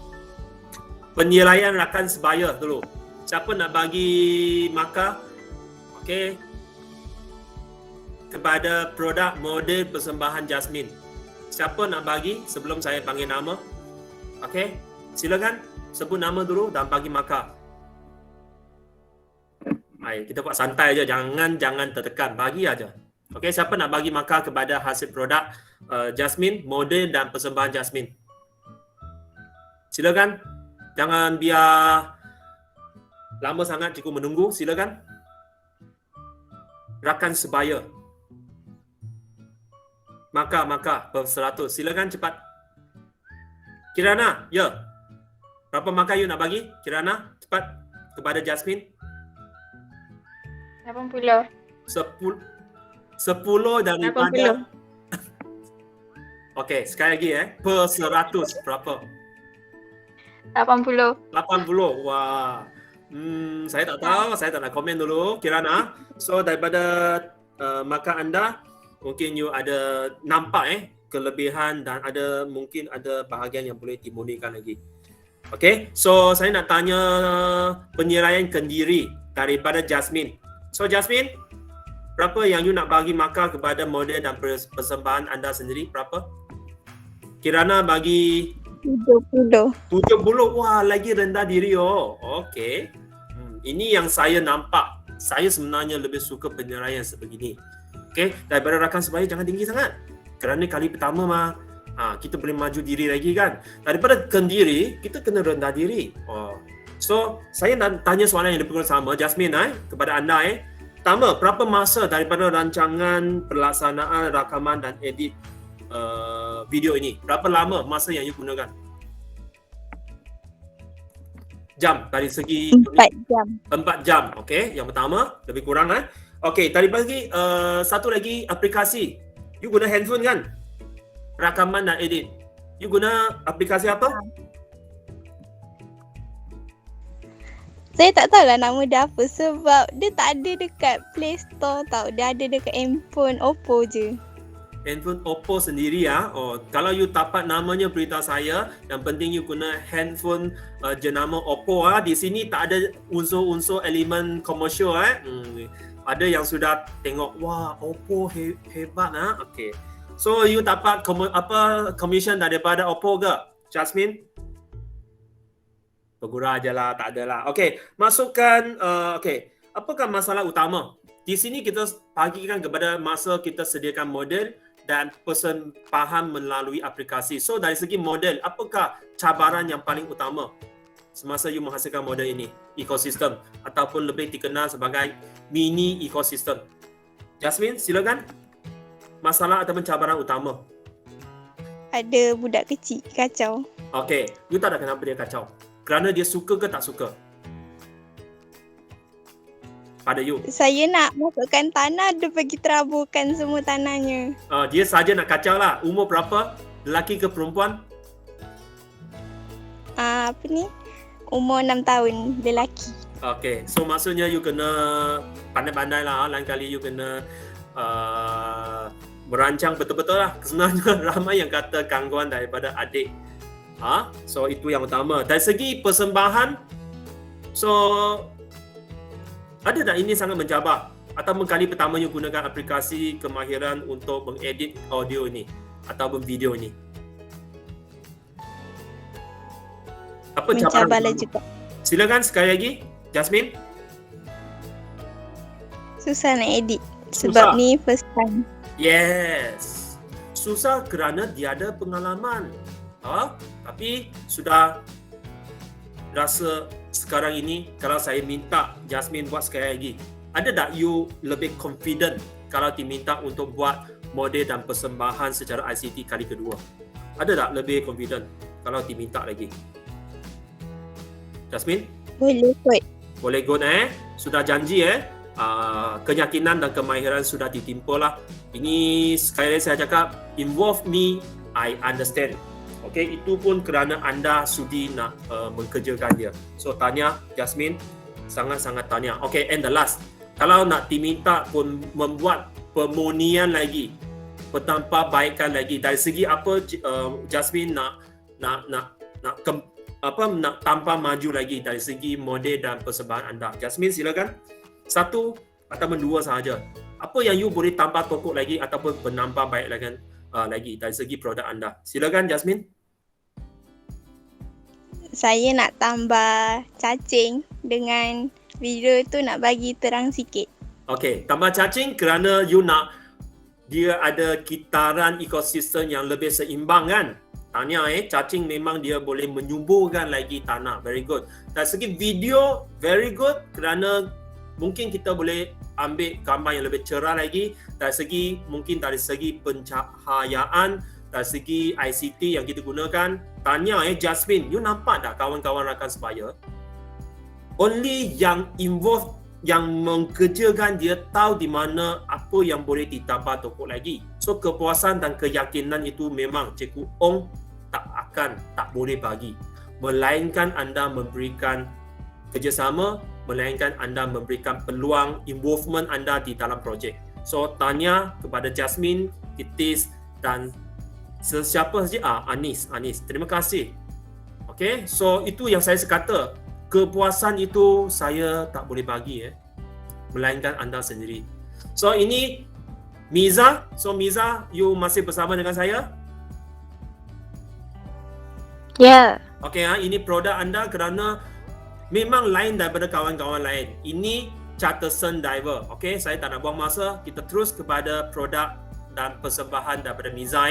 penilaian rakan sebaya dulu. Siapa nak bagi markah? Okay, kepada produk model persembahan Jasmine. Siapa nak bagi sebelum saya panggil nama? Okay, silakan sebut nama dulu dan bagi markah. Hai, kita buat santai je, jangan tertekan, bagi aja. Okay, siapa nak bagi markah kepada hasil produk Jasmine, model dan persembahan Jasmine? Silakan. Jangan biar lama sangat cikgu menunggu. Silakan. Rakan sebaya. Markah per 100. Silakan cepat. Kirana, ya. Berapa markah you nak bagi? Kirana, cepat kepada Jasmine. 80. 10 daripada 80. Okey, sekali lagi per 100 berapa? 80. 80. Wah. Saya tak tahu, saya tak nak komen dulu, Kirana. So daripada maka anda, mungkin you ada nampak kelebihan dan mungkin ada bahagian yang boleh timbulkan lagi. Okay, so saya nak tanya penilaian kendiri daripada Jasmine. So Jasmine, berapa yang you nak bagi markah kepada model dan persembahan anda sendiri? Berapa? Kirana bagi 70. 70. Wah, lagi rendah diri Okay. Ini yang saya nampak. Saya sebenarnya lebih suka penilaian sebegini. Okay, daripada rakan sebaya jangan tinggi sangat. Kerana kali pertama kita boleh maju diri lagi kan. Daripada kendiri, kita kena rendah diri. So, saya nak tanya soalan yang lebih kurang sama. Jasmine, kepada anda. Pertama, berapa masa daripada rancangan, pelaksanaan, rakaman dan edit video ini? Berapa lama masa yang you gunakan? Jam, dari segi 4 jam. 4 jam, okey. Yang pertama, lebih kurang Okey, tadi pagi satu lagi aplikasi. You guna handphone kan? Rakaman dan edit. You guna aplikasi apa? Saya tak tahulah nama dia apa sebab dia tak ada dekat Play Store tau. Dia ada dekat handphone Oppo je. Handphone Oppo sendiri kalau you dapat namanya beritahu saya. Yang penting you guna handphone jenama Oppo Di sini tak ada unsur-unsur elemen komersial Ada yang sudah tengok, wah Oppo hebat Okey. So you dapat commission daripada Oppo ke, Jasmine? Bergurau je lah, tak ada lah. Okey, masukkan apakah masalah utama? Di sini kita bagikan kepada masa kita sediakan model dan persembahan melalui aplikasi. So dari segi model, apakah cabaran yang paling utama semasa you menghasilkan model ini? Ekosistem ataupun lebih dikenal sebagai mini ekosistem. Jasmine, silakan. Masalah atau cabaran utama? Ada budak kecil kacau. Okey, you tak ada kenapa dia kacau? Kerana dia suka ke tak suka? Pada you. Saya nak masukkan tanah, dia pergi teraburkan semua tanahnya. Dia saja nak kacau lah. Umur berapa? Lelaki ke perempuan? Umur 6 tahun, lelaki. Okey, so maksudnya you kena pandai-pandai lah. Lain kali you kena merancang betul-betul lah. Sebenarnya ramai yang kata gangguan daripada adik. So itu yang utama. Dari segi persembahan, so ada tak ini sangat mencabar? Ataupun kali pertama you gunakan aplikasi kemahiran untuk mengedit audio ini ataupun video ini? Apa cabaran? Mencabarlah juga. Silakan sekali lagi, Jasmine. Susah nak edit. Susah. Sebab ni first time. Yes. Susah kerana dia ada pengalaman. Tapi sudah rasa sekarang ini kalau saya minta Jasmine buat sekali lagi, ada tak you lebih confident kalau diminta untuk buat model dan persembahan secara ICT kali kedua? Ada tak lebih confident kalau diminta lagi? Jasmine? Boleh kot. Boleh good Sudah janji keyakinan dan kemahiran sudah ditimpa lah. Ini sekali lagi saya cakap, involve me, I understand. Okay, itu pun kerana anda sudi nak mengerjakan dia. So tanya Jasmine, sangat-sangat tanya. Okay, and the last, kalau nak diminta pun membuat permonian lagi, bertambahbaikan lagi dari segi apa Jasmine nak tambah maju lagi dari segi model dan persembahan anda. Jasmine, silakan. Satu ataupun dua sahaja. Apa yang you boleh tambah pokok lagi ataupun menambah baik lagi dari segi produk anda. Silakan Jasmine. Saya nak tambah cacing dengan video tu nak bagi terang sikit. Okey, tambah cacing kerana you nak dia ada kitaran ekosistem yang lebih seimbang kan? Tanya cacing memang dia boleh menyuburkan lagi tanah. Very good. Dari segi video, very good kerana mungkin kita boleh ambil gambar yang lebih cerah lagi. Dari segi pencahayaan, dari segi ICT yang kita gunakan. Tanya Jasmine, you nampak tak kawan-kawan rakan sebaya? Only yang involved, yang mengerjakan dia tahu di mana apa yang boleh ditambah tokok lagi. So kepuasan dan keyakinan itu memang Cikgu Ong tak boleh bagi. Melainkan anda memberikan kerjasama, melainkan anda memberikan peluang involvement anda di dalam projek. So tanya kepada Jasmine, Kitis dan sesiapa saja, Anis. Terima kasih. Okay, so itu yang saya kata, kepuasan itu saya tak boleh bagi melainkan anda sendiri. So ini Miza. So Miza, you masih bersama dengan saya? Ya. Okay, ini produk anda kerana memang lain daripada kawan-kawan lain. Ini Charterson Diver. Okay, saya tak nak buang masa. Kita terus kepada produk dan persembahan daripada Miza.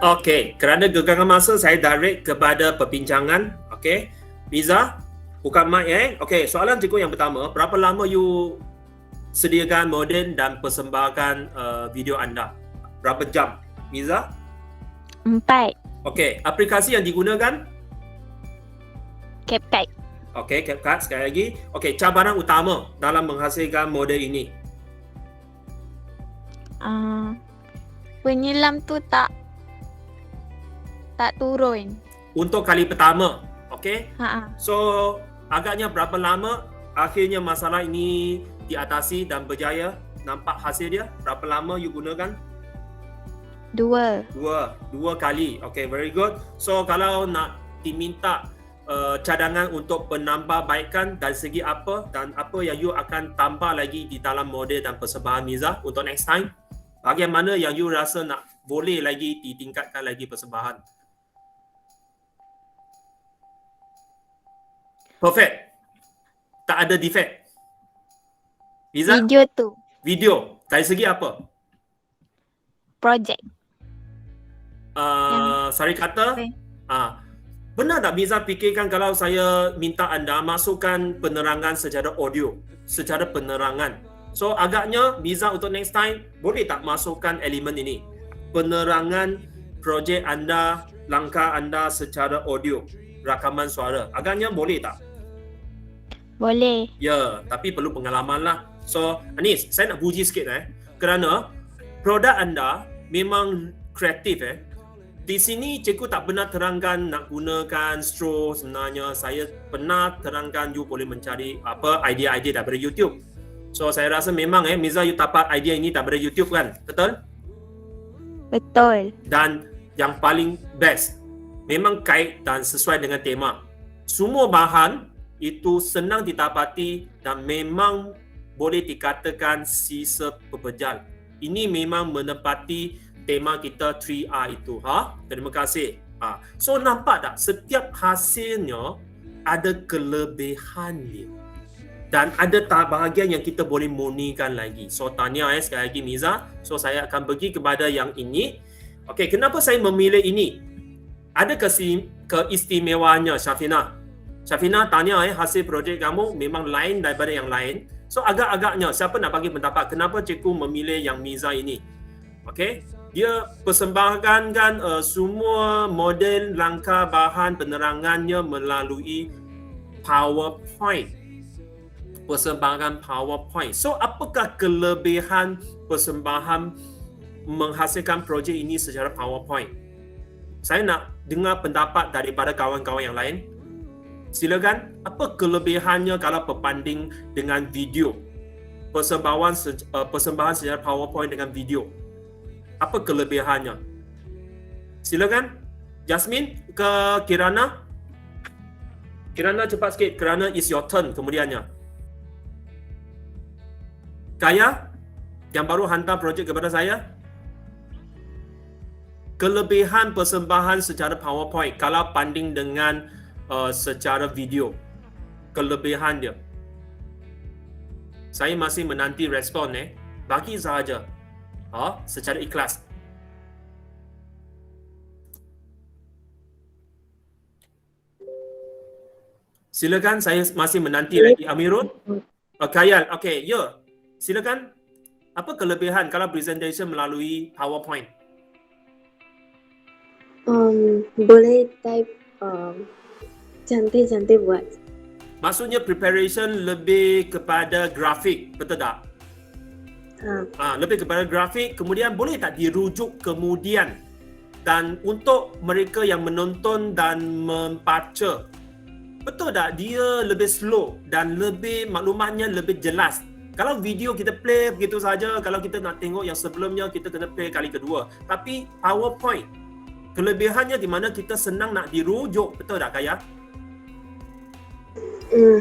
Okey, kerana gegangan masa saya direct kepada perbincangan. Okey, Miza, buka mic Okey, soalan cikgu yang pertama, berapa lama you sediakan modem dan persembahkan video anda? Berapa jam, Miza? 4. Okey, aplikasi yang digunakan? CapCut. Okey, CapCut sekali lagi. Okey, cabaran utama dalam menghasilkan model ini? Penyelam tu tak turun. Untuk kali pertama, okey? Ha. So, agaknya berapa lama akhirnya masalah ini diatasi dan berjaya? Nampak hasil dia? Berapa lama you gunakan? 2. Dua kali. Okay, very good. So, kalau nak diminta cadangan untuk penambahbaikan dari segi apa dan apa yang you akan tambah lagi di dalam model dan persembahan Miza untuk next time? Bagaimana yang you rasa nak boleh lagi ditingkatkan lagi persembahan? Perfect. Tak ada defect. Miza? Video tu. Video. Dari segi apa? Project. Sari kata, Okay. Benar tak Miza fikirkan kalau saya minta anda masukkan penerangan secara audio, secara penerangan. So agaknya Miza untuk next time boleh tak masukkan elemen ini? Penerangan projek anda, langkah anda secara audio, rakaman suara. Agaknya boleh tak? Boleh. Ya, tapi perlu pengalaman lah. So, Anis, saya nak puji sikit kerana produk anda memang kreatif Di sini cikgu tak pernah terangkan nak gunakan straw sebenarnya. Saya pernah terangkan you boleh mencari idea-idea daripada YouTube. So, saya rasa memang Miza you dapat idea ini daripada YouTube kan? Betul? Betul. Dan yang paling best, memang kait dan sesuai dengan tema. Semua bahan itu senang didapati dan memang boleh dikatakan sisa pepejal. Ini memang menepati tema kita 3R itu. Terima kasih. So nampak tak setiap hasilnya ada kelebihan dia. Dan ada bahagian yang kita boleh murnikan lagi. So tanya sekali lagi Miza. So saya akan pergi kepada yang ini. Okey, kenapa saya memilih ini? Ada keistimewaannya Syafina. Syafina tanya hasil projek kamu memang lain daripada yang lain. So agak-agaknya siapa nak bagi pendapat kenapa cikgu memilih yang Miza ini? Okey, dia persembahkan semua model langkah bahan penerangannya melalui PowerPoint. Persembahan PowerPoint. So apakah kelebihan persembahan menghasilkan projek ini secara PowerPoint? Saya nak dengar pendapat daripada kawan-kawan yang lain. Silakan, apa kelebihannya kalau berbanding dengan video? Persembahan secara PowerPoint dengan video. Apa kelebihannya? Silakan. Jasmine ke Kirana. Kirana cepat sikit. Kirana is your turn kemudiannya. Kaya yang baru hantar projek kepada saya. Kelebihan persembahan secara PowerPoint kalau banding dengan secara video. kelebihan dia? Saya masih menanti respon bagi sahaja secara ikhlas. Silakan, saya masih menanti lagi. Amirul? Kayal, okey, ya. Silakan. Apa kelebihan kalau presentation melalui PowerPoint? Boleh type cantik-cantik buat. Maksudnya preparation lebih kepada grafik, betul tak? Lebih kepada grafik, kemudian boleh tak dirujuk kemudian, dan untuk mereka yang menonton dan membaca, betul tak dia lebih slow dan lebih maklumatnya lebih jelas. Kalau video kita play begitu saja, kalau kita nak tengok yang sebelumnya kita kena play kali kedua. Tapi PowerPoint, kelebihannya di mana kita senang nak dirujuk, betul tak Kaya?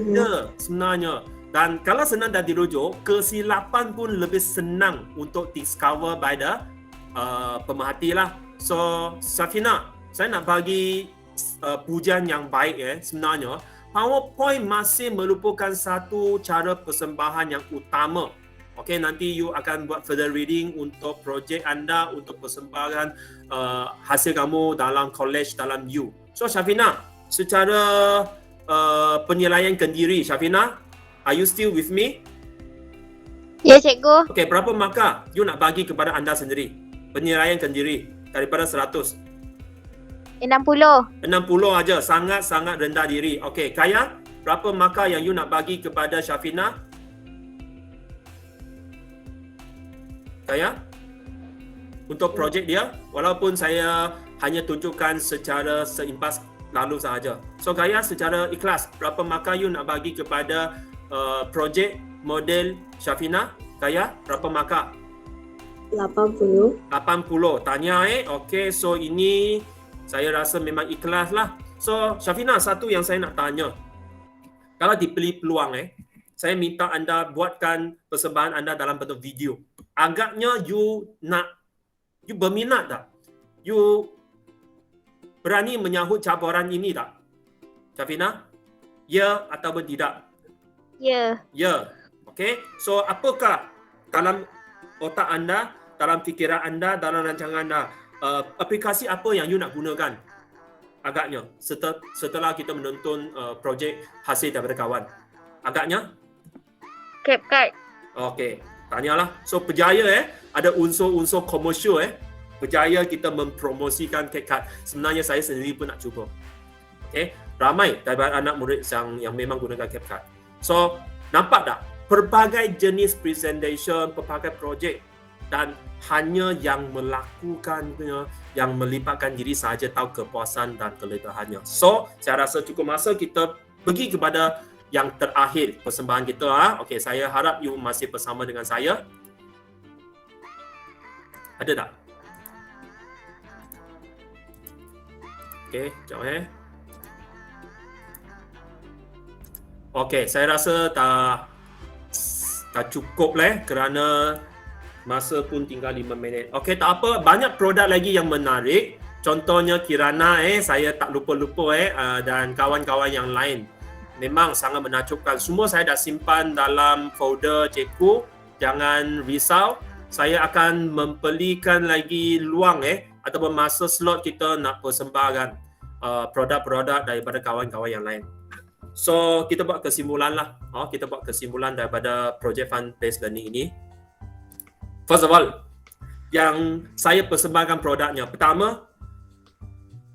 Ya, sebenarnya. Dan kalau senang dan dirujuk, kesilapan pun lebih senang untuk discover by the pemerhati lah. So, Safina, saya nak bagi pujian yang baik sebenarnya. PowerPoint masih merupakan satu cara persembahan yang utama. Okay, nanti you akan buat further reading untuk projek anda, untuk persembahan hasil kamu dalam college, dalam U. So, Syafina, secara penilaian kendiri, Syafina, are you still with me? Ya, cikgu. Okay, berapa markah you nak bagi kepada anda sendiri? Penilaian kendiri daripada 100. 60. 60 aja, sangat-sangat rendah diri. Okay, Kaya, berapa markah yang you nak bagi kepada Syafina? Kaya? Untuk projek dia, walaupun saya hanya tunjukkan secara seimpas lalu sahaja. So, Kaya secara ikhlas, berapa markah you nak bagi kepada projek model Syafina? Kaya, berapa markah? 80. 80. Tanya Okey, so ini saya rasa memang ikhlas lah. So, Syafina, satu yang saya nak tanya. Kalau diberi peluang saya minta anda buatkan persembahan anda dalam bentuk video. Agaknya you berminat tak? You berani menyahut cabaran ini tak? Syafina? Ya ataupun tidak? Ya. Ya. Okey. So, apakah dalam otak anda, dalam fikiran anda, dalam rancangan anda, aplikasi apa yang you nak gunakan agaknya setelah kita menonton projek hasil daripada kawan? Agaknya? CapCut. Okey. Tanyalah. So, berjaya ada unsur-unsur komersial berjaya kita mempromosikan CapCut. Sebenarnya saya sendiri pun nak cuba. Okey. Ramai daripada anak murid yang memang gunakan CapCut. So, nampak tak? Pelbagai jenis presentation, pelbagai projek, dan hanya yang melakukannya, yang melibatkan diri sahaja tahu kepuasan dan kelebihannya. So, saya rasa cukup masa kita pergi kepada yang terakhir persembahan kita. Okey, saya harap you masih bersama dengan saya. Ada tak? Okey, sekejap Okey, saya rasa dah cukup kerana masa pun tinggal 5 minit. Okey, tak apa, banyak produk lagi yang menarik. Contohnya Kirana saya tak lupa-lupa dan kawan-kawan yang lain. Memang sangat menakjubkan. Semua saya dah simpan dalam folder cikgu. Jangan risau. Saya akan memberikan lagi luang ataupun masa slot kita nak persembahkan produk-produk daripada kawan-kawan yang lain. So, kita buat kesimpulan lah. Kita buat kesimpulan daripada projek Fun-Based Learning ini. First of all, yang saya persembahkan produknya. Pertama,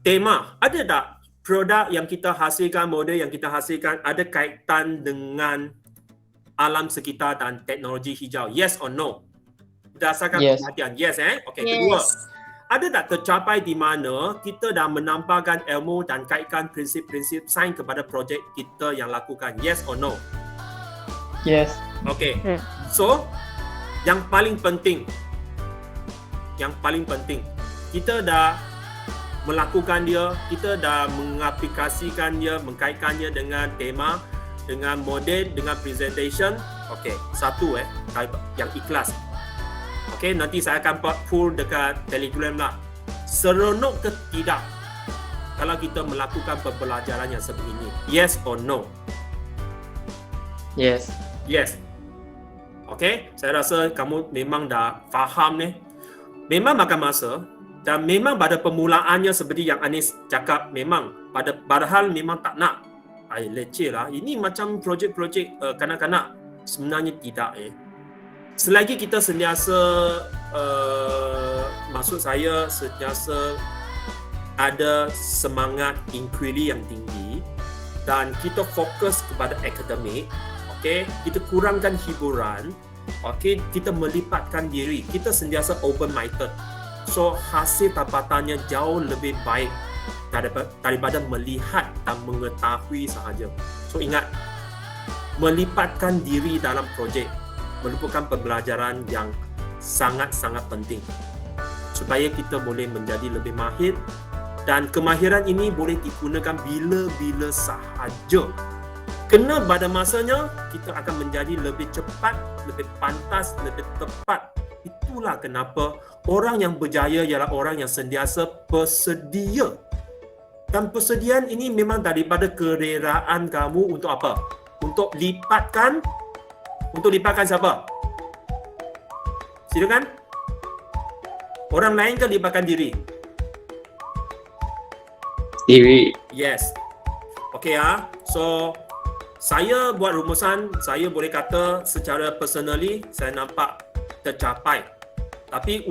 tema. Ada tak produk yang kita hasilkan, model yang kita hasilkan ada kaitan dengan alam sekitar dan teknologi hijau? Yes or no? Berdasarkan perhatian. Yes, Okay, yes. Kedua, ada tak tercapai di mana kita dah menambahkan ilmu dan kaitkan prinsip-prinsip sains kepada projek kita yang lakukan? Yes or no? Yes. Okay. So, yang paling penting, kita dah melakukan dia, kita dah mengaplikasikan dia, mengkaitkannya dengan tema, dengan model, dengan presentation. Okay, satu yang ikhlas. Okay, nanti saya akan pull dekat Telegram lah. Seronok ke tidak kalau kita melakukan pembelajaran yang seperti ini? Yes or no? Yes. Yes. Okay, saya rasa kamu memang dah faham ni. Memang makan masa dan memang pada permulaannya seperti yang Anis cakap, memang padahal memang tak nak. Leceh lah. Ini macam projek-projek kanak-kanak. Sebenarnya tidak. Selagi kita sentiasa maksud saya sentiasa ada semangat inquiry yang tinggi dan kita fokus kepada akademik, okey, kita kurangkan hiburan, okey, kita melipatkan diri, kita sentiasa open minded. So hasil dapatannya jauh lebih baik daripada melihat dan mengetahui sahaja. So ingat, melipatkan diri dalam projek merupakan pembelajaran yang sangat-sangat penting supaya kita boleh menjadi lebih mahir, dan kemahiran ini boleh digunakan bila-bila sahaja. Kena pada masanya, kita akan menjadi lebih cepat, lebih pantas, lebih tepat. Itulah kenapa orang yang berjaya ialah orang yang sentiasa bersedia. Dan persediaan ini memang daripada kereraan kamu untuk apa? Untuk lipatkan siapa? Silakan. Orang lain ke lipatkan diri? Diri. Yes. Okay so saya buat rumusan, saya boleh kata secara personally saya nampak tercapai. Tapi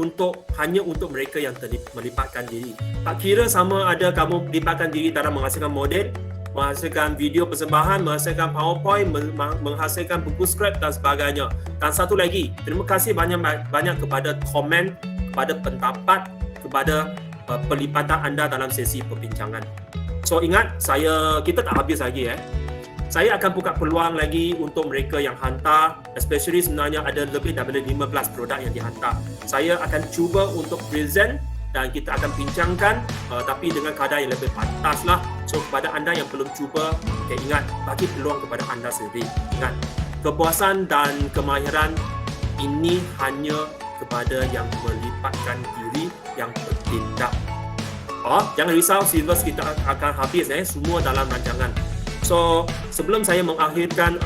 hanya untuk mereka yang melipatkan diri. Tak kira sama ada kamu lipatkan diri dalam menghasilkan model, menghasilkan video persembahan, menghasilkan PowerPoint, menghasilkan buku skrip dan sebagainya. Dan satu lagi, terima kasih banyak kepada komen, kepada pendapat, kepada pelipatan anda dalam sesi perbincangan. So ingat, kita tak habis lagi Saya akan buka peluang lagi untuk mereka yang hantar, especially sebenarnya ada lebih daripada 15 produk yang dihantar. Saya akan cuba untuk present dan kita akan bincangkan tapi dengan kadar yang lebih pantas lah. So kepada anda yang belum cuba, ingat, bagi peluang kepada anda sendiri. Ingat, kepuasan dan kemahiran ini hanya kepada yang melipatkan diri, yang bertindak. Jangan risau, syllabus kita akan habis semua dalam rancangan. So, sebelum saya mengakhirkan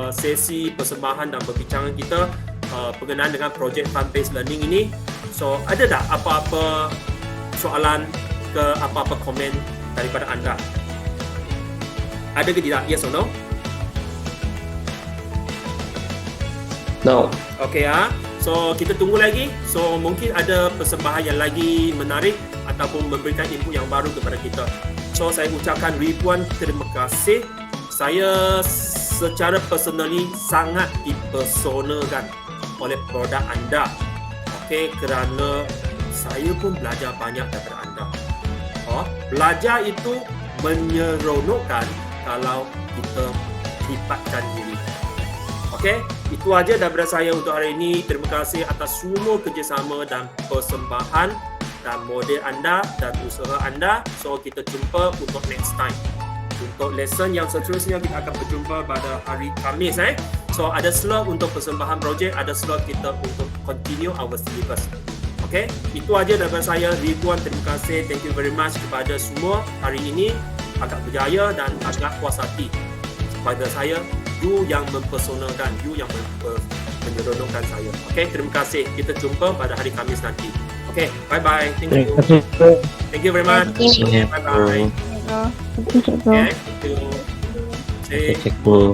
sesi persembahan dan perbincangan kita berkenaan dengan projek fund-based learning ini, so ada tak apa-apa soalan ke apa-apa komen daripada anda? Ada ke tidak? Yes or no? No. Okay so kita tunggu lagi. So mungkin ada persembahan yang lagi menarik ataupun memberikan input yang baru kepada kita. So saya ucapkan ribuan terima kasih. Saya secara personally sangat dipersonakan oleh produk anda. Okay, kerana saya pun belajar banyak daripada anda. Belajar itu menyeronokkan kalau kita lipatkan diri. Okey, itu aja daripada saya untuk hari ini. Terima kasih atas semua kerjasama dan persembahan dan model anda dan usaha anda. So kita jumpa untuk next time. Untuk lesson yang seterusnya kita akan berjumpa pada hari Khamis. So ada slot untuk persembahan projek, ada slot kita untuk continue our syllabus. Okey, itu aja daripada saya. Ribuan terima kasih. Thank you very much kepada semua hari ini. Agak berjaya dan agak puas hati. Pada saya, you yang mempersonakan, you yang menyeronokkan saya. Okey, terima kasih. Kita jumpa pada hari Khamis nanti. Okey, bye-bye. Thank you. Thank you very much. Terima kasih. Bye-bye. Okay, thank you. Cikgu.